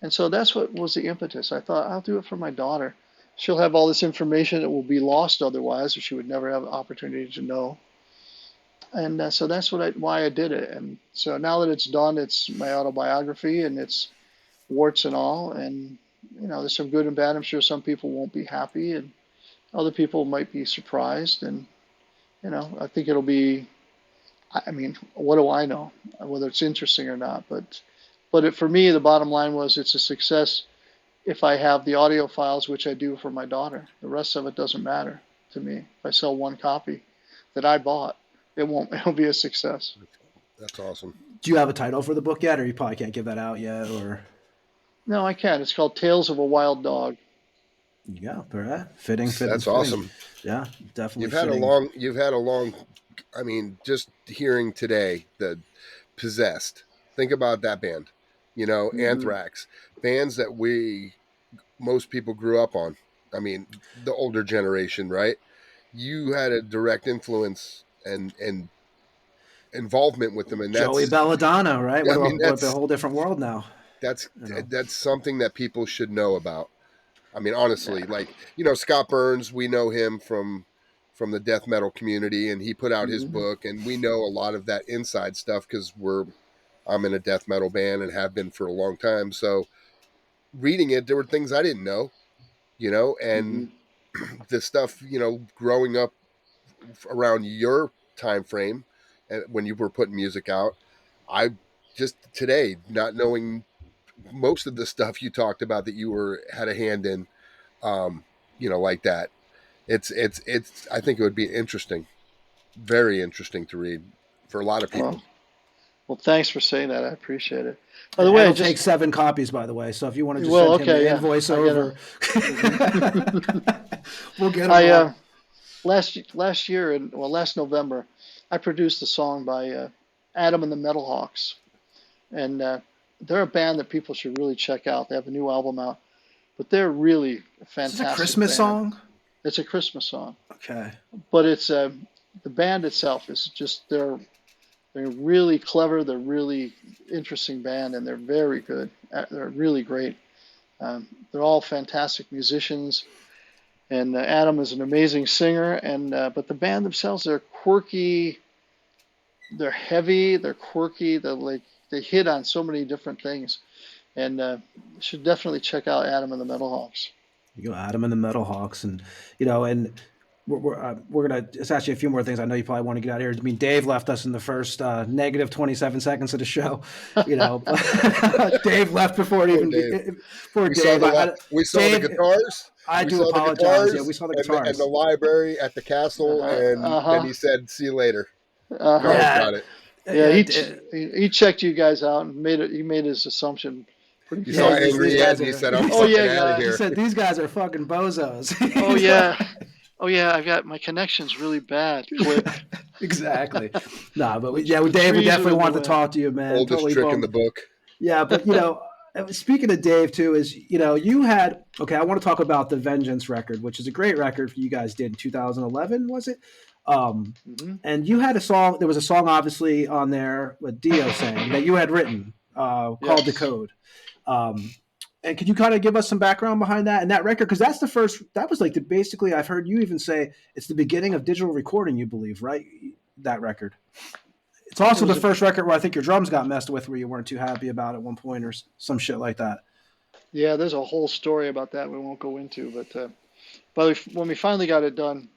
And so that's what was the impetus. I thought, I'll do it for my daughter. She'll have all this information that will be lost otherwise, or she would never have an opportunity to know. And so that's why I did it. And so now that it's done, it's my autobiography, and it's warts and all. And, there's some good and bad. I'm sure some people won't be happy, and other people might be surprised. And, I think it'll be, I mean, what do I know, whether it's interesting or not. But for me, the bottom line was it's a success if I have the audio files, which I do for my daughter. The rest of it doesn't matter to me. If I sell 1 copy that I bought, it'll be a success. That's awesome. Do you have a title for the book yet, or you probably can't give that out yet, or? No, I can. It's called Tales of a Wild Dog. Yeah, right. Fitting. That's awesome. Yeah, definitely. You've had a long. I mean, just hearing today the Possessed. Think about that band. Anthrax, bands that most people grew up on. I mean, the older generation, right? You had a direct influence and involvement with them, and that's Joey Belladonna, right? I mean, We're a whole different world now. That's something that people should know about. I mean, honestly, Scott Burns, we know him from the death metal community, and he put out his book, and we know a lot of that inside stuff because I'm in a death metal band and have been for a long time. So reading it, there were things I didn't know, and the stuff, growing up around your time frame and when you were putting music out, I just today, not knowing most of the stuff you talked about that you had a hand in, like that. It's I think it would be interesting, very interesting to read for a lot of people. Well, thanks for saying that. I appreciate it. By the way, it'll take 7 copies, by the way. So if you want to just send him the invoice over, we'll get them. Last November, I produced a song by Adam and the Metal Hawks, and they're a band that people should really check out. They have a new album out, but they're really fantastic. Is it a Christmas song? It's a Christmas song. Okay. But it's the band itself is just they're really clever. They're really interesting band, and they're very good. They're really great. They're all fantastic musicians, and Adam is an amazing singer. And but the band themselves, they're quirky. They're heavy. They're quirky. They hit on so many different things, and you should definitely check out Adam and the Metal Hawks. You know, Adam and the Metal Hawks, and you know, and we're gonna. It's actually a few more things. I know you probably want to get out of here. I mean, Dave left us in the first negative 27 seconds of the show. You know, Dave left before it Poor even. Dave. Poor We Dave. saw the Dave, guitars. I We do saw the apologize. Yeah, we guitars saw the and guitars. the library at the castle, and then he said, "See you later." Carl's Yeah, got it. Yeah, yeah. he checked you guys out and he made his assumption pretty You saw Yeah, close. angry these Ed, guys and he are- said, "I'm Oh, fucking yeah, out of guys. He here." said these guys are fucking bozos. Oh yeah, oh yeah, I got my connection's really bad. Click. Exactly. Nah, but The Dave, we trees are definitely in the wanted to way. talk to you, man. Oldest Totally trick in bummed. the book. Yeah, but you know, speaking of Dave too, is you know, you had okay. I want to talk about the Vengeance record, which is a great record you guys did in 2011, was it? Mhm. And you had a song. There was a song, obviously, on there with Dio sang that you had written called "The Yes. Code." And could you kind of give us some background behind that and that record? Because that's the first. That was like the basically. I've heard you even say it's the beginning of digital recording. You believe, right? That record. It's also It the was first record where I think your drums got messed with, where you weren't too happy about at one point or some shit like that. Yeah, there's a whole story about that we won't go into, but when we finally got it done,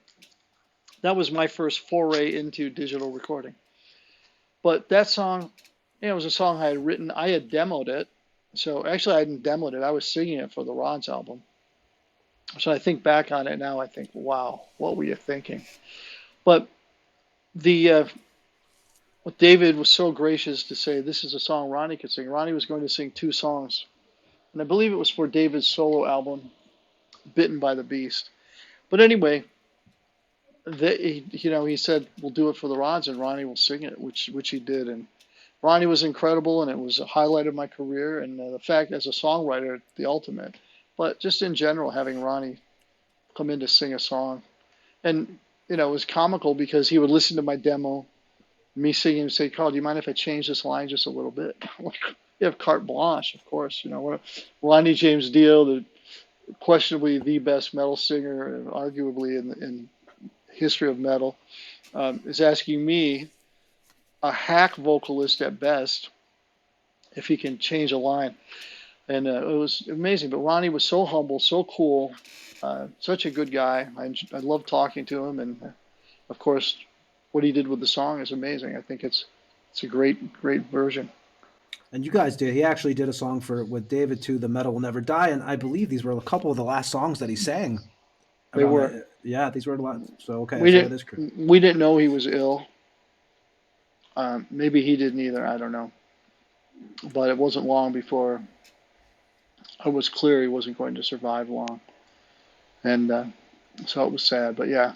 that was my first foray into digital recording. But that song, you know, it was a song I had written. I had demoed it. So actually, I hadn't demoed it. I was singing it for the Rods album. So I think back on it now, I think, wow, what were you thinking? But the David was so gracious to say this is a song Ronnie could sing. Ronnie was going to sing 2 songs, and I believe it was for David's solo album, Bitten by the Beast. But anyway, he said we'll do it for the Rods, and Ronnie will sing it, which he did, and Ronnie was incredible, and it was a highlight of my career, and the fact as a songwriter, the ultimate. But just in general, having Ronnie come in to sing a song, and you know, it was comical because he would listen to my demo, me singing, and say, "Carl, do you mind if I change this line just a little bit?" Like, you have carte blanche, of course. You know, Ronnie James Dio, the questionably the best metal singer, and arguably in history of metal, is asking me, a hack vocalist at best, if he can change a line. And it was amazing. But Ronnie was so humble, so cool, such a good guy. I love talking to him, and of course, what he did with the song is amazing. I think it's a great version. And you guys did. He actually did a song with David too. "The Metal Will Never Die," and I believe these were a couple of the last songs that he sang. They were. Yeah, these were a lot. So okay, We so that is didn't correct. we didn't know he was ill. Maybe he didn't either. I don't know. But it wasn't long before it was clear he wasn't going to survive long, and so it was sad. But yeah,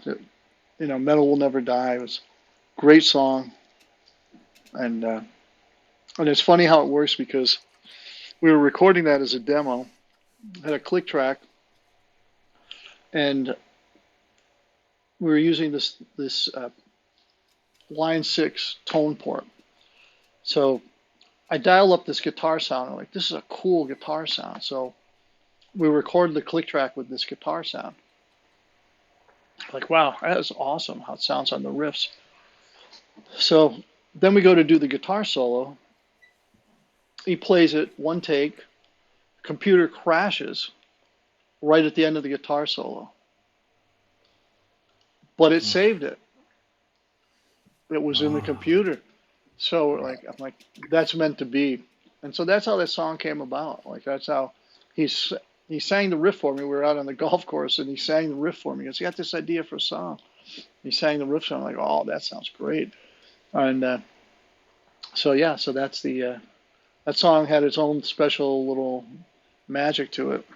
you know, "Metal Will Never Die" was a great song, and it's funny how it works because we were recording that as a demo, had a click track, and we were using this line 6 tone port. So I dial up this guitar sound. I'm like, this is a cool guitar sound. So we recorded the click track with this guitar sound. Like, wow, that is awesome how it sounds on the riffs. So then we go to do the guitar solo. He plays it one take. Computer crashes right at the end of the guitar solo. But it saved it. It was in the computer. So I'm like, that's meant to be. And so that's how that song came about. Like, that's how he sang the riff for me. We were out on the golf course, and he sang the riff for me. He goes, "You got this idea for a song." He sang the riff, so I'm like, "Oh, that sounds great." And so yeah, so that's that song had its own special little magic to it.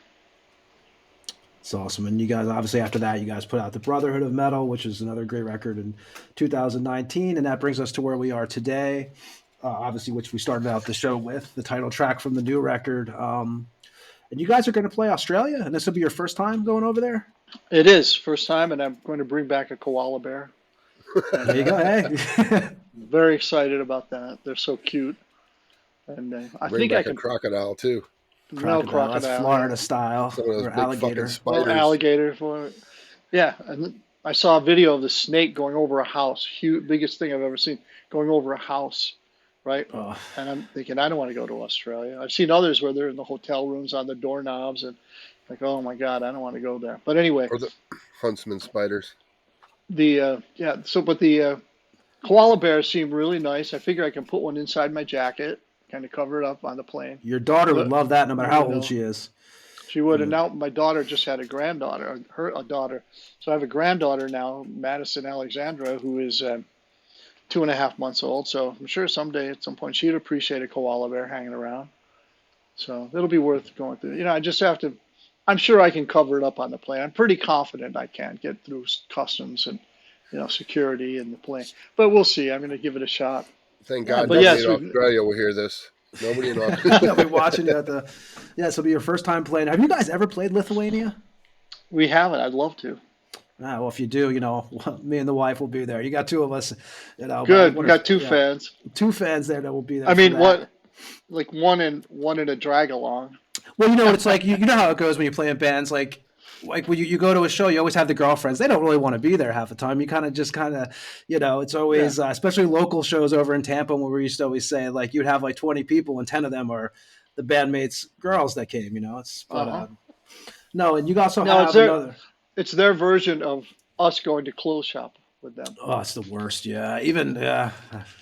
It's awesome. And you guys, obviously, after that, you guys put out the Brotherhood of Metal, which is another great record in 2019. And that brings us to where we are today, obviously, which we started out the show with, the title track from the new record. And you guys are going to play Australia, and this will be your first time going over there? It is first time, and I'm going to bring back a koala bear. There you go. Hey. Very excited about that. They're so cute. And I Bring think back I can. a crocodile too. No crocodile. That's Florida style. Some of those Or big alligator. fucking spiders. Or alligator for it. Yeah, and I saw a video of the snake going over a house. Huge, biggest thing I've ever seen, going over a house, right? Oh. And I'm thinking, I don't want to go to Australia. I've seen others where they're in the hotel rooms on the doorknobs, and Like, oh my God, I don't want to go there. But anyway, Or the huntsman spiders. the koala bears seem really nice. I figure I can put one inside my jacket, kind of cover it up on the plane. Your daughter would love that, no matter how Nobody old know. she is. She would. And now my daughter just had a granddaughter, a daughter. So I have a granddaughter now, Madison Alexandra, who is 2.5 months old. So I'm sure someday at some point she'd appreciate a koala bear hanging around. So it'll be worth going through. I just have to. I'm sure I can cover it up on the plane. I'm pretty confident I can get through customs and security in the plane. But we'll see. I'm going to give it a shot. Thank God but nobody yes, in Australia will hear this. Nobody in Australia. They'll be watching you at the. Yeah, this will be your first time playing. Have you guys ever played Lithuania? We haven't. I'd love to. Well, if you do, me and the wife will be there. You got two of us, Good. We got two fans. Two fans there that will be there. I mean, what? Like one in a drag along. Well, it's like you know how it goes when you play in bands. Like when you go to a show, you always have the girlfriends. They don't really want to be there half the time. You kind of, it's always, especially local shows over in Tampa, where we used to always say, like, you'd have like 20 people and 10 of them are the bandmates' girls that came. No, and you also have another. It's their version of us going to clothes shop with them. Oh, it's the worst. Yeah,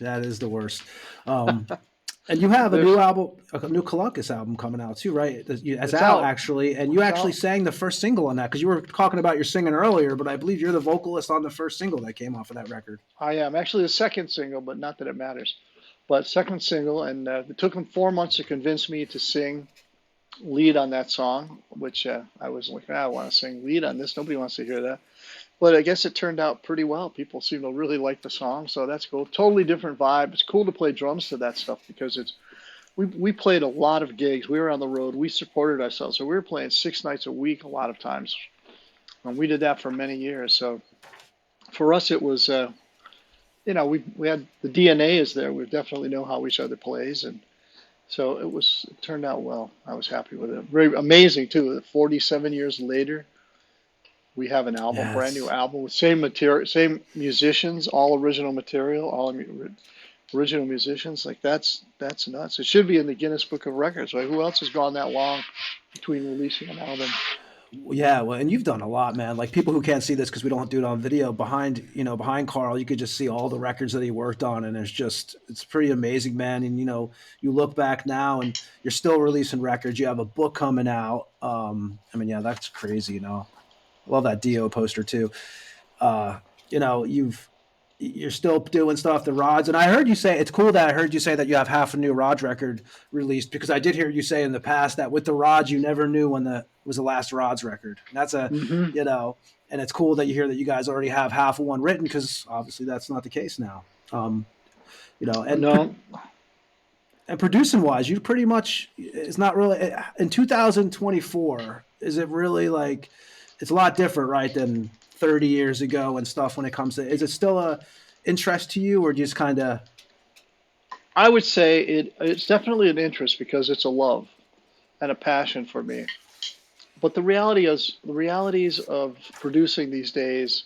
that is the worst. And you have a new album, a new Kelakos album coming out too, right? It's out actually, and you actually sang the first single on that because you were talking about your singing earlier, but I believe you're the vocalist on the first single that came off of that record. I am actually the second single, but not that it matters. But second single, and it took them 4 months to convince me to sing lead on that song, which I was like, I want to sing lead on this. Nobody wants to hear that. But I guess it turned out pretty well. People seem to really like the song, so that's cool. Totally different vibe. It's cool to play drums to that stuff because we played a lot of gigs. We were on the road. We supported ourselves, so we were playing 6 nights a week a lot of times, and we did that for many years. So for us, it was we had the DNA is there. We definitely know how each other plays, and so it turned out well. I was happy with it. Very amazing too. 47 years later, we have an album, brand new album with same material, same musicians, all original material, all original musicians. Like that's nuts. It should be in the Guinness Book of Records, right? Who else has gone that long between releasing an album? Yeah, well, and you've done a lot, man. Like people who can't see this because we don't do it on video. Behind Carl, you could just see all the records that he worked on, and it's pretty amazing, man. And you look back now, and you're still releasing records. You have a book coming out. That's crazy. I love that Dio poster too. You're still doing stuff, the Rods. And I heard you say, it's cool that I heard you say that you have half a new Rods record released, because I did hear you say in the past that with the Rods, you never knew when was the last Rods record. And that's and it's cool that you hear that you guys already have half of one written, because obviously that's not the case now. And producing wise, you pretty much, it's not really, in 2024, is it really like, it's a lot different, right, than 30 years ago and stuff when it comes to, is it still a interest to you, or just kind of? I would say it's definitely an interest because it's a love and a passion for me. But the realities of producing these days,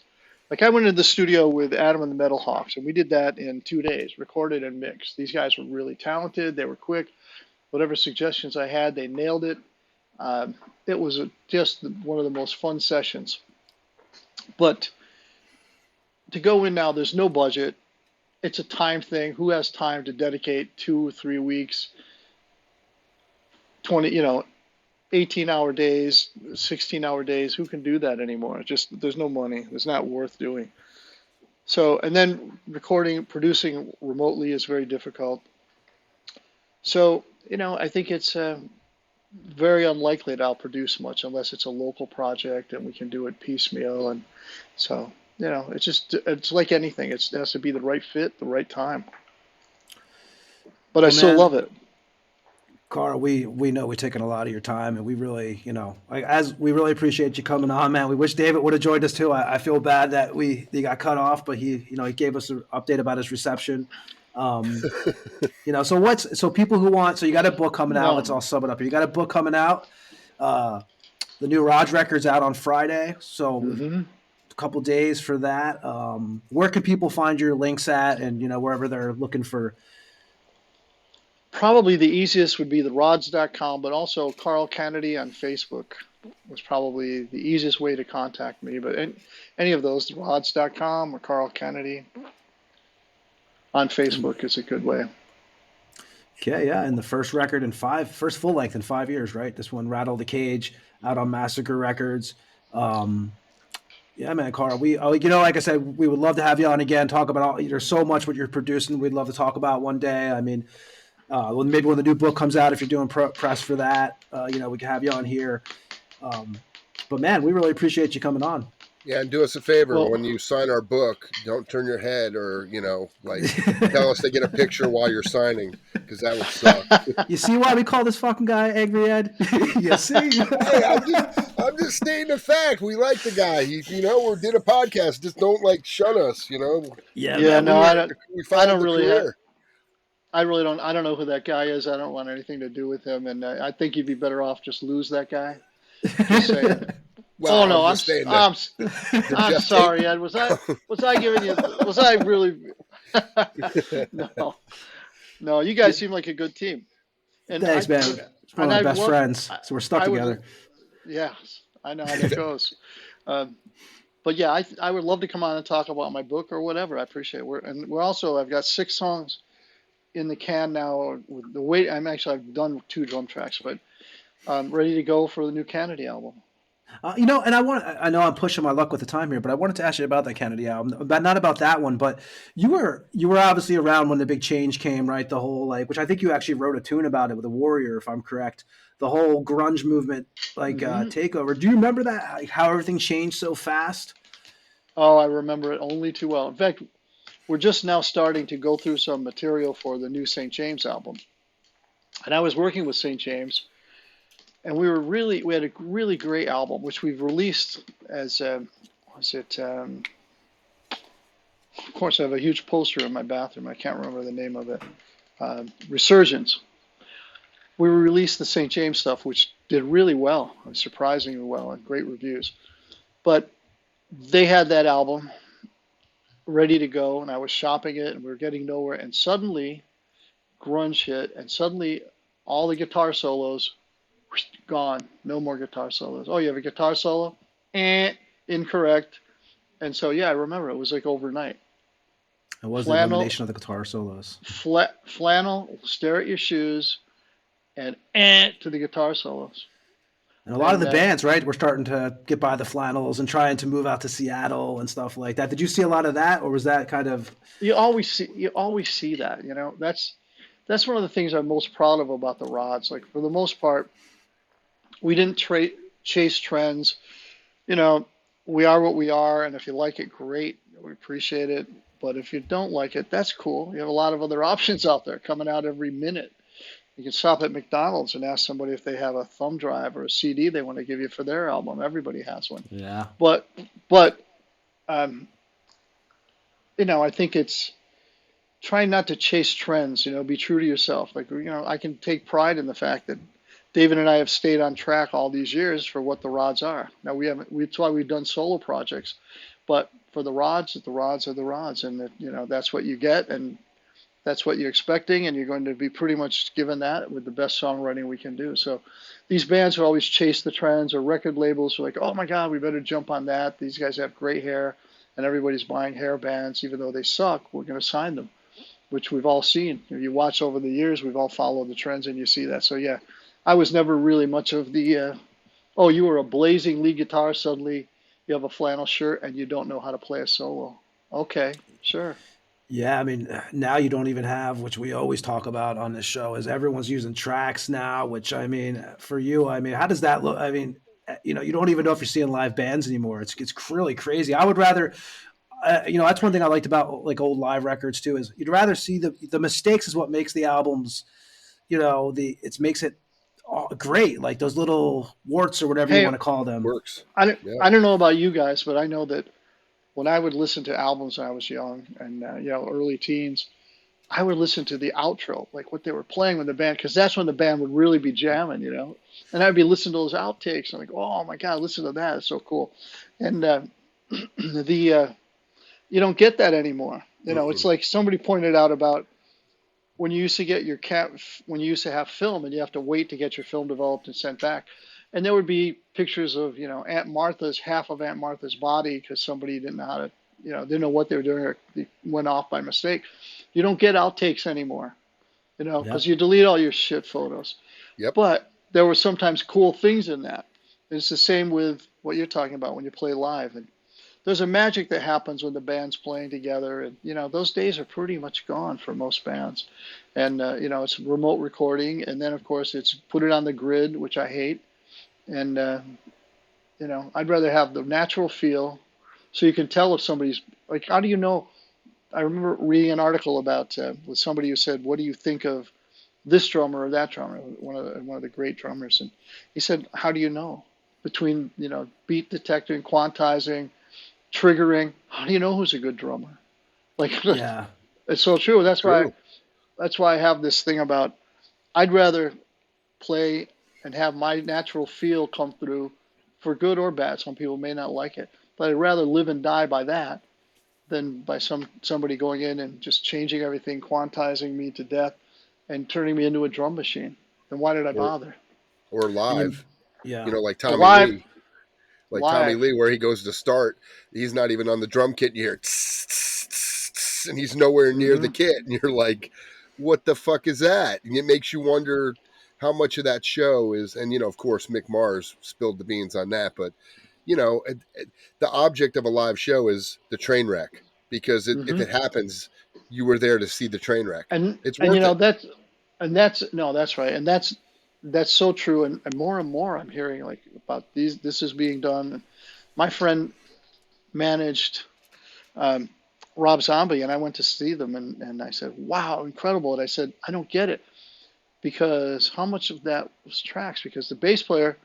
like I went into the studio with Adam and the Metal Hawks, and we did that in 2 days, recorded and mixed. These guys were really talented. They were quick. Whatever suggestions I had, they nailed it. It was just one of the most fun sessions. But to go in now, there's no budget. It's a time thing. Who has time to dedicate 2 or 3 weeks, 18-hour days, 16-hour days? Who can do that anymore? There's no money. It's not worth doing. So, and then producing remotely is very difficult. So, I think it's very unlikely that I'll produce much unless it's a local project and we can do it piecemeal. And so, it's like anything. It has to be the right fit, the right time. But I still love it. Carl, we know we're taking a lot of your time, and we really, we really appreciate you coming on, man. We wish David would have joined us too. I feel bad that he got cut off, but he gave us an update about his reception. So people who want, so you got a book coming out. Let's all sum it up here. You got a book coming out. The new Rods record's out on Friday. So a couple days for that. Where can people find your links at, and, wherever they're looking for? Probably the easiest would be therods.com, but also Carl Canedy on Facebook. was probably the easiest way to contact me. But any of those, rods.com or Carl Canedy on Facebook is a good way. Okay, yeah, and the first full length in 5 years, right? This one, Rattle the Cage, out on Massacre Records. Yeah, man, Carl. Like I said, we would love to have you on again. Talk about there's so much what you're producing. We'd love to talk about one day. I mean, maybe when the new book comes out, if you're doing press for that, we can have you on here. But man, we really appreciate you coming on. Yeah, and do us a favor, when you sign our book, don't turn your head or, tell us to get a picture while you're signing, because that would suck. You see why we call this fucking guy Angry Ed? You see? Hey, I'm just stating a fact. We like the guy. We did a podcast. Just don't, shun us, Yeah, man, no, I don't know who that guy is. I don't want anything to do with him, and I think you'd be better off just lose that guy. Just saying. Well, oh no, I'm sorry, Ed. Was I giving you? Was I really? No. You guys seem like a good team. And thanks, man. It's one of my best friends, so we're stuck together. Yes, I know how that goes. But yeah, I would love to come on and talk about my book or whatever. I appreciate it. I've got 6 songs in the can now. I've done 2 drum tracks, but I'm ready to go for the new Canedy album. I know I'm pushing my luck with the time here, but I wanted to ask you about that Canedy album, but not about that one. But you were obviously around when the big change came, right? The whole which I think you actually wrote a tune about it with a Warrior, if I'm correct. The whole grunge movement, takeover. Do you remember that? How everything changed so fast? Oh, I remember it only too well. In fact, we're just now starting to go through some material for the new St. James album, and I was working with St. James. And we had a really great album, which we've released as, of course, I have a huge poster in my bathroom. I can't remember the name of it. Resurgence. We released the St. James stuff, which did really well, surprisingly well, and great reviews. But they had that album ready to go, and I was shopping it, and we were getting nowhere. And suddenly, grunge hit, and suddenly all the guitar solos gone. No more guitar solos. Oh, you have a guitar solo? Incorrect. And so, yeah, I remember it was like overnight. It was the elimination of the guitar solos. Flannel, stare at your shoes, and to the guitar solos. And a lot of the bands, right, were starting to get by the flannels and trying to move out to Seattle and stuff like that. Did you see a lot of that, or was that kind of? You always see that. That's one of the things I'm most proud of about the Rods. Like, for the most part, we didn't chase trends. We are what we are, and if you like it, great. We appreciate it. But if you don't like it, that's cool. You have a lot of other options out there coming out every minute. You can stop at McDonald's and ask somebody if they have a thumb drive or a CD they want to give you for their album. Everybody has one. Yeah. But I think it's trying not to chase trends. Be true to yourself. I can take pride in the fact that David and I have stayed on track all these years for what the Rods are. Now that's why we've done solo projects, but for the Rods are the Rods, and that's what you get, and that's what you're expecting, and you're going to be pretty much given that with the best songwriting we can do. So these bands who always chase the trends, or record labels are like, oh my God, we better jump on that. These guys have great hair, and everybody's buying hair bands, even though they suck. We're going to sign them, which we've all seen. You watch over the years, we've all followed the trends, and you see that. So yeah. I was never really much of the, you were a blazing lead guitar, suddenly you have a flannel shirt and you don't know how to play a solo. Okay, sure. Yeah, I mean, now you don't even have, which we always talk about on this show, is everyone's using tracks now, which, I mean, for you, I mean, how does that look? I mean, you don't even know if you're seeing live bands anymore. It's really crazy. I would rather, that's one thing I liked about old live records too, is you'd rather see the mistakes is what makes the albums, it makes it great, like those little warts or whatever you want to call them. Works. I don't know about you guys, but I know that when I would listen to albums when I was young and early teens, I would listen to the outro, like what they were playing with the band, because that's when the band would really be jamming, And I'd be listening to those outtakes, and I'm like, oh my God, listen to that, it's so cool. And you don't get that anymore. It's like somebody pointed out about when you used to get when you used to have film and you have to wait to get your film developed and sent back. and there would be pictures of, half of Aunt Martha's body because somebody didn't know how to, didn't know what they were doing, or they went off by mistake. You don't get outtakes anymore, Yep. because you delete all your shit photos. Yep. But there were sometimes cool things in that. It's the same with what you're talking about when you play live. And there's a magic that happens when the band's playing together. And, those days are pretty much gone for most bands. And, it's remote recording. And then, of course, it's put it on the grid, which I hate. And, I'd rather have the natural feel so you can tell if somebody's like, how do you know? I remember reading an article about with somebody who said, what do you think of this drummer or that drummer, one of the great drummers? And he said, how do you know? Between, beat detecting, quantizing, triggering, how do you know who's a good drummer? Like, Yeah. it's so true. That's True. why I have this thing about, I'd rather play and have my natural feel come through, for good or bad. Some people may not like it, but I'd rather live and die by that than by somebody going in and just changing everything, quantizing me to death, and turning me into a drum machine. Then why did I bother? Or live, Yeah. like Tommy Live. Lee. Like Tommy Lee, where he goes to start, he's not even on the drum kit, and you hear tss, tss, tss, tss, and he's nowhere near the kit, and you're like, what the fuck is that? And it makes you wonder how much of that show is, and of course Mick Mars spilled the beans on that, but the object of a live show is the train wreck, because if it happens, you were there to see the train wreck. And it's worth it. That's right, and that's so true. And more I'm hearing like about this is being done. My friend managed Rob Zombie, and I went to see them, and I said, wow, incredible. And I said, I don't get it, because how much of that was tracks? Because the bass player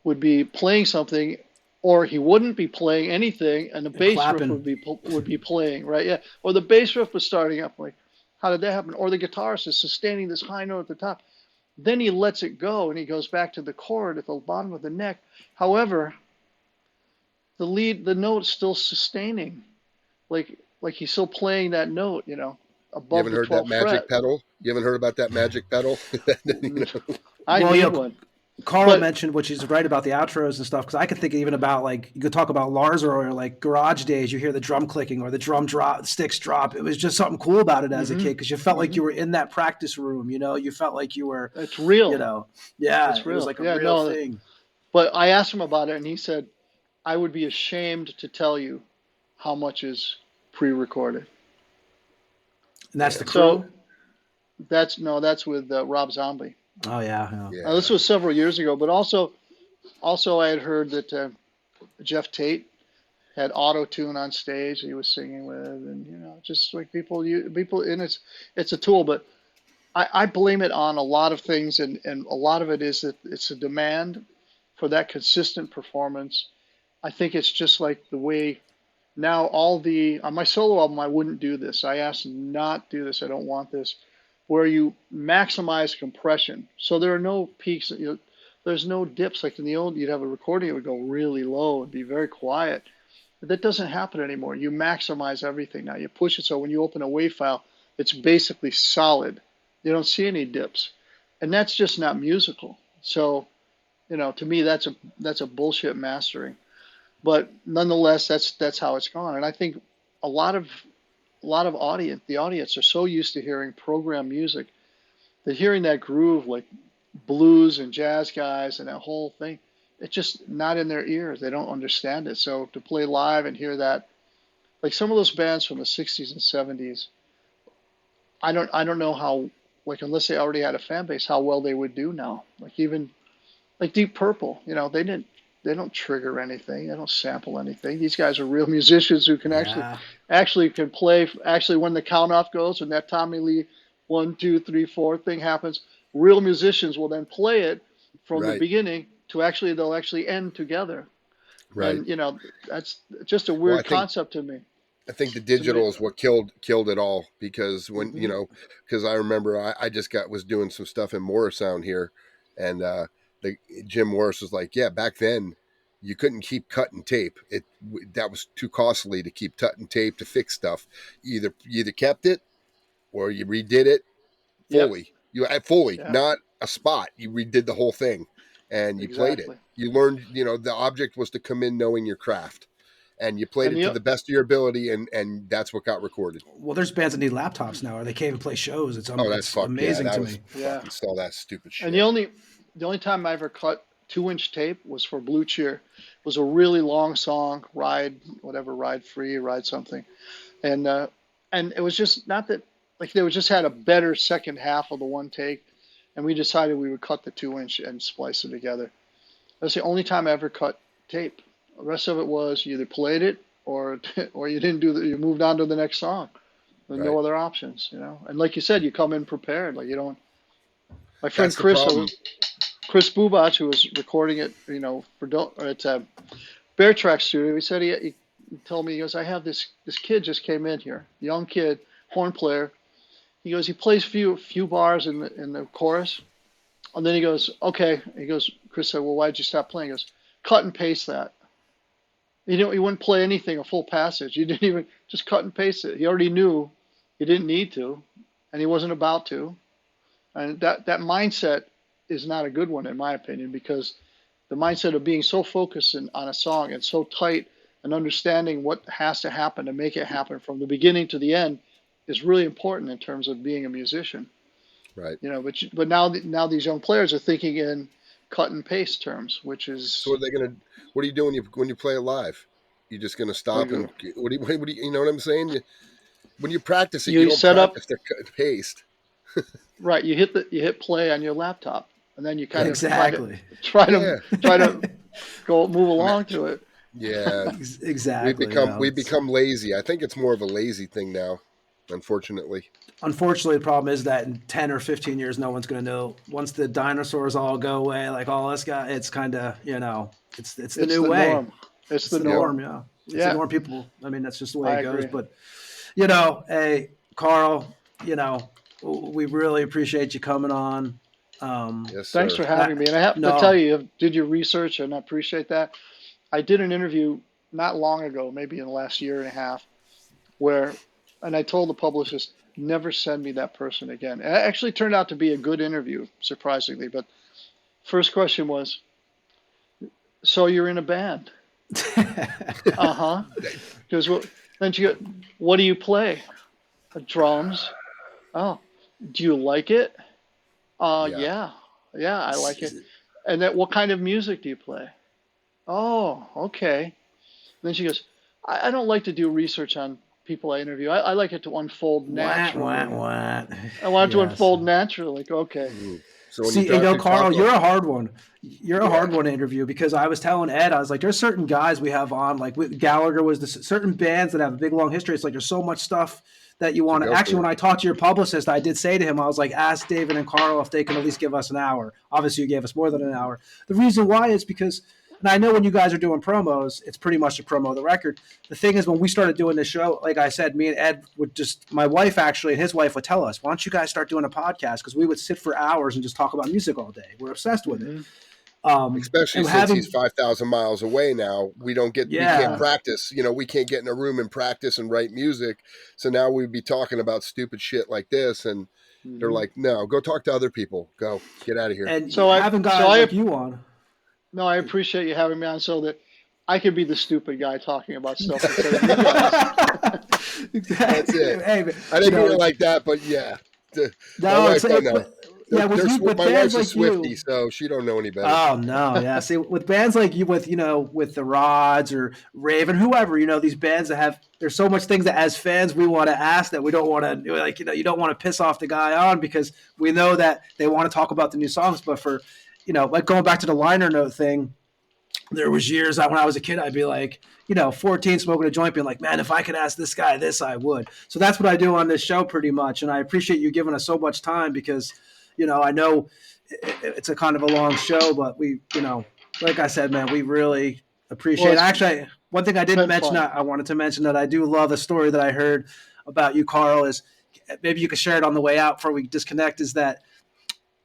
would be playing something, or he wouldn't be playing anything, and the bass riff would be playing, right? Yeah. Or the bass riff was starting up. Like, how did that happen? Or the guitarist is sustaining this high note at the top. Then he lets it go, and he goes back to the chord at the bottom of the neck. However, the note's still sustaining, like he's still playing that note, above the 12th fret. You haven't heard that magic pedal? You haven't heard about that magic pedal? I need one. Carl mentioned, which is right about the outros and stuff, because I could think even about, like, you could talk about Lars or like Garage Days. You hear the drum clicking or the drum drop, sticks drop. It was just something cool about it as a kid, because you felt like you were in that practice room. You felt like you were. It's real. Yeah, it's real. It was like a real thing. But I asked him about it, and he said, I would be ashamed to tell you how much is pre-recorded. And that's the crew? So that's with Rob Zombie. Oh yeah. This was several years ago, but also I had heard that Jeff Tate had auto tune on stage he was singing with, and just like people, and it's a tool, but I blame it on a lot of things, and a lot of it is that it's a demand for that consistent performance. I think it's just like the way now on my solo album, I wouldn't do this. I asked not do this. I don't want this, where you maximize compression. So there are no peaks, there's no dips. Like in the old, you'd have a recording, it would go really low and be very quiet. But that doesn't happen anymore. You maximize everything now. You push it so when you open a WAV file, it's basically solid. You don't see any dips. And that's just not musical. So, to me, that's a bullshit mastering. But nonetheless, that's how it's gone. And I think a lot of the audience are so used to hearing program music that hearing that groove, like blues and jazz guys and that whole thing, it's just not in their ears. They don't understand it. So to play live and hear that, like some of those bands from the 60s and 70s, I don't know how, like, unless they already had a fan base, how well they would do now. Like even like Deep Purple, they don't trigger anything. They don't sample anything. These guys are real musicians who can actually can play. Actually, when the count off goes and that Tommy Lee 1, 2, 3, 4 thing happens, real musicians will then play it from the beginning to they'll actually end together. Right. And that's just a weird concept to me. I think the digital is what killed it all, because when because I remember I just was doing some stuff in Morrisound here, and Jim Morris was like, yeah, back then you couldn't keep cutting tape. That was too costly to keep cutting tape to fix stuff. You either kept it or you redid it fully. Not a spot. You redid the whole thing, and you played it. Exactly. You learned, the object was to come in knowing your craft, and you played And it to the best of your ability, and that's what got recorded. Well, there's bands that need laptops now, or they can't even play shows. It's That's fucked. amazing that to was me. fucking saw that stupid shit. And the only time I ever cut 2-inch tape was for Blue Cheer. It was a really long song, Ride Free, Ride something, and it was just not that, like, they just had a better second half of the one take, and we decided we would cut the 2-inch and splice it together. That's the only time I ever cut tape. The rest of it was you either played it or you didn't do you moved on to the next song. There's no other options, And like you said, you come in prepared. Like, you don't. My friend Chris Bubach, who was recording it, at Bear Track Studio, he said he told me, he goes, I have this kid just came in here, young kid, horn player. He goes, he plays few bars in the chorus, and then he goes, okay. He goes, Chris said, well, why'd you stop playing? He goes, cut and paste that. He wouldn't play anything, a full passage. He didn't even, just cut and paste it. He already knew he didn't need to, and he wasn't about to. And that mindset is not a good one, in my opinion, because the mindset of being so focused on a song and so tight and understanding what has to happen to make it happen from the beginning to the end is really important in terms of being a musician. Right. But now these young players are thinking in cut and paste terms, which is. So what are you doing when you play it live? You're just gonna stop and what do you know what I'm saying? When you practice it, you don't set practice the cut and paste. Right. You hit play on your laptop, and then you kind of try to move along to it. Yeah, exactly. We become lazy. I think it's more of a lazy thing now, unfortunately. Unfortunately, the problem is that in 10 or 15 years, no one's going to know. Once the dinosaurs all go away, like all this guy, it's kind of, it's the new way. Norm. It's the norm. Yeah. It's the norm. People, I mean, that's just the way it goes. Agree. But, hey, Carl, we really appreciate you coming on. Yes, sir. Thanks for having me. And I have to tell you did your research, and I appreciate that. I did an interview not long ago, maybe in the last year and a half, and I told the publicist, never send me that person again. And it actually turned out to be a good interview, surprisingly. But first question was, so you're in a band? Uh-huh. Because then she goes, what do you play? Drums. Oh, do you like it? Yeah, I like it. And then what kind of music do you play? Oh, okay. And then she goes, I don't like to do research on people I interview. I like it to unfold naturally. I want it to unfold naturally. Like, okay. So when see, Carl, you're a hard one. You're a hard one to interview, because I was telling Ed, I was like, there's certain guys we have on, like Gallagher was certain bands that have a big long history. It's like there's so much stuff that you want to. Actually, when I talked to your publicist, I did say to him, I was like, ask David and Carl if they can at least give us an hour. Obviously, you gave us more than an hour. The reason why is because. And I know when you guys are doing promos, it's pretty much a promo of the record. The thing is, when we started doing this show, like I said, me and Ed would my wife actually, and his wife would tell us, why don't you guys start doing a podcast? Because we would sit for hours and just talk about music all day. We're obsessed with it. Especially since he's 5,000 miles away now. We can't practice. We can't get in a room and practice and write music. So now we'd be talking about stupid shit like this. And they're like, no, go talk to other people. Go, get out of here. And so having guys like you on. No, I appreciate you having me on so that I could be the stupid guy talking about stuff instead of you guys. Exactly. That's it. Hey, I didn't mean it like that, but yeah. My wife's a Swiftie, so she don't know any better. Oh no, yeah. See, with bands like you, with the Rods or Raven, whoever, these bands that there's so much things that as fans we want to ask that we don't want to, you don't want to piss off the guy on, because we know that they want to talk about the new songs, but for like going back to the liner note thing, there was years when I was a kid, I'd be like, 14 smoking a joint, being like, man, if I could ask this guy this, I would. So that's what I do on this show pretty much. And I appreciate you giving us so much time, because, I know it's a kind of a long show, but we, like I said, man, we really appreciate it. Actually, one thing I didn't mention, I wanted to mention that I do love a story that I heard about you, Carl, is maybe you could share it on the way out before we disconnect, is that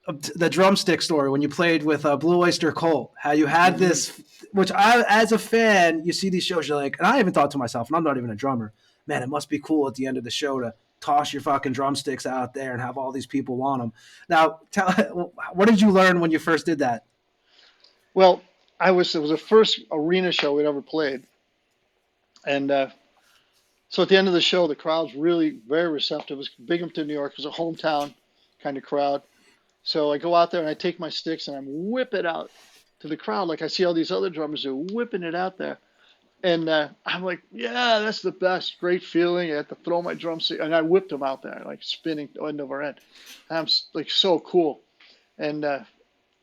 the drumstick story when you played with Blue Oyster Cult, how you had this, which as a fan, you see these shows, you're like, and I even thought to myself, and I'm not even a drummer, man, it must be cool at the end of the show to toss your fucking drumsticks out there and have all these people want them. Now, what did you learn when you first did that? Well, it was the first arena show we'd ever played, and so at the end of the show, the crowd's really very receptive. It was Binghamton, New York. It was a hometown kind of crowd. So I go out there and I take my sticks and I'm whip it out to the crowd like I see all these other drummers do, whipping it out there. And I'm like, yeah, that's the best. Great feeling. I had to throw my drumstick, and I whipped them out there, like spinning end over end. I'm like so cool. And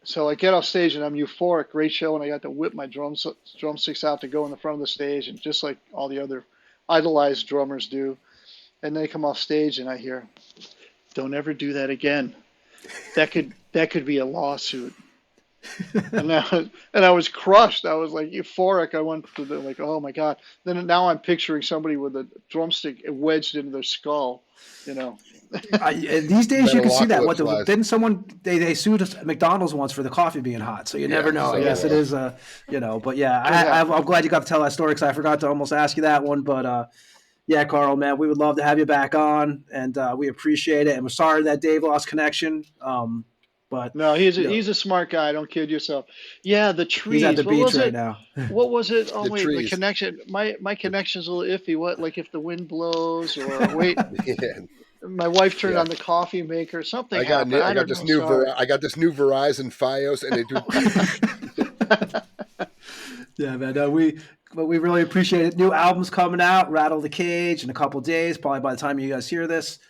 so I get off stage and I'm euphoric. Great show, and I got to whip my drumsticks out to go in the front of the stage, and just like all the other idolized drummers do. And they come off stage, and I hear, "Don't ever do that again. That could be a lawsuit." and I was crushed. I was like euphoric. I went to the like, oh my god. Then now I'm picturing somebody with a drumstick wedged into their skull. You know. These days you can see that. What Metalocalypse. didn't someone they sued us McDonald's once for the coffee being hot? So you never know. so I guess it is but yeah, I'm glad you got to tell that story because I forgot to almost ask you that one. But yeah, Carl, man, we would love to have you back on, and we appreciate it. And we're sorry that Dave lost connection. But no, he's a smart guy. Don't kid yourself. Yeah, the trees. he's at the What beach was right it? now. What was it? Oh The wait, the trees. connection. My connection's a little iffy. What, like if the wind blows or wait, Yeah. my wife turned Yeah. on the coffee maker. Something I got happened. I got don't this know, new sorry. I got this new Verizon FiOS, and they do. Yeah, man. But we really appreciate it. New album's coming out, Rattle the Cage, in a couple of days, probably by the time you guys hear this.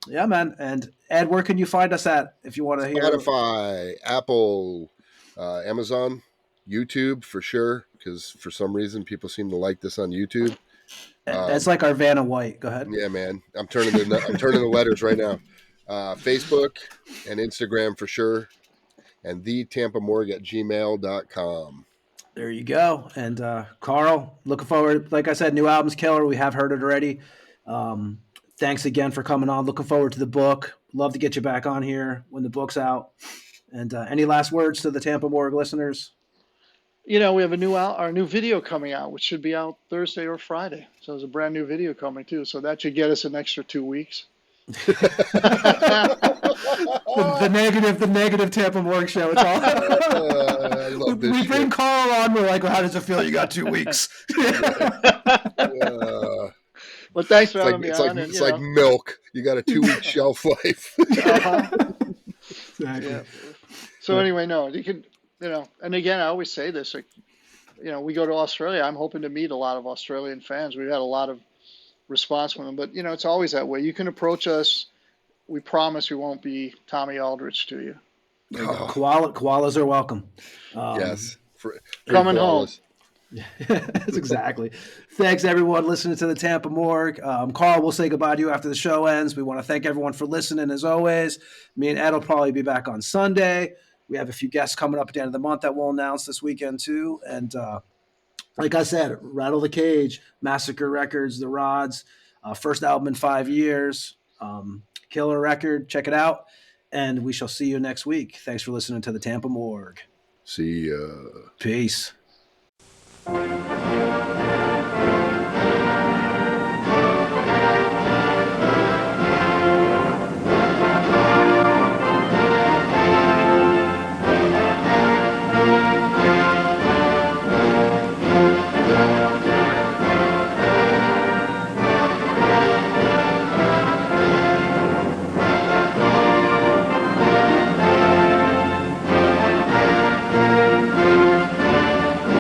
Yeah, man. And Ed, where can you find us at if you want to hear? Spotify, Apple, Amazon, YouTube for sure, because for some reason people seem to like this on YouTube. That's like our Vanna White. Go ahead. Yeah, man. I'm turning the letters right now. Facebook and Instagram for sure. And the Tampa Morgue at gmail.com. There you go. And Carl, looking forward. Like I said, new album's killer. We have heard it already. Thanks again for coming on. Looking forward to the book. Love to get you back on here when the book's out. And any last words to the Tampa Morgue listeners? You know, we have our new video coming out, which should be out Thursday or Friday. So there's a brand new video coming too. So that should get us an extra 2 weeks. The negative Tampa Morgue show. It's all. I love this We bring shit. Carl on. We're like, well, how does it feel? You got 2 weeks. Well, thanks for It's having me on. it's like milk. You got a 2-week shelf life. Exactly. Yeah. So anyway, no, you can, and again, I always say this, like, we go to Australia. I'm hoping to meet a lot of Australian fans. We've had a lot of response from them, but it's always that way. You can approach us. We promise we won't be Tommy Aldrich to you. Koalas are welcome. Yes. Coming home. That's exactly. Thanks, everyone, listening to the Tampa Morgue. Carl, we'll say goodbye to you after the show ends. We want to thank everyone for listening, as always. Me and Ed will probably be back on Sunday. We have a few guests coming up at the end of the month that we'll announce this weekend, too. And like I said, Rattle the Cage, Massacre Records, The Rods, first album in 5 years. Killer record. Check it out. And we shall see you next week. Thanks for listening to the Tampa Morgue. See ya. Peace.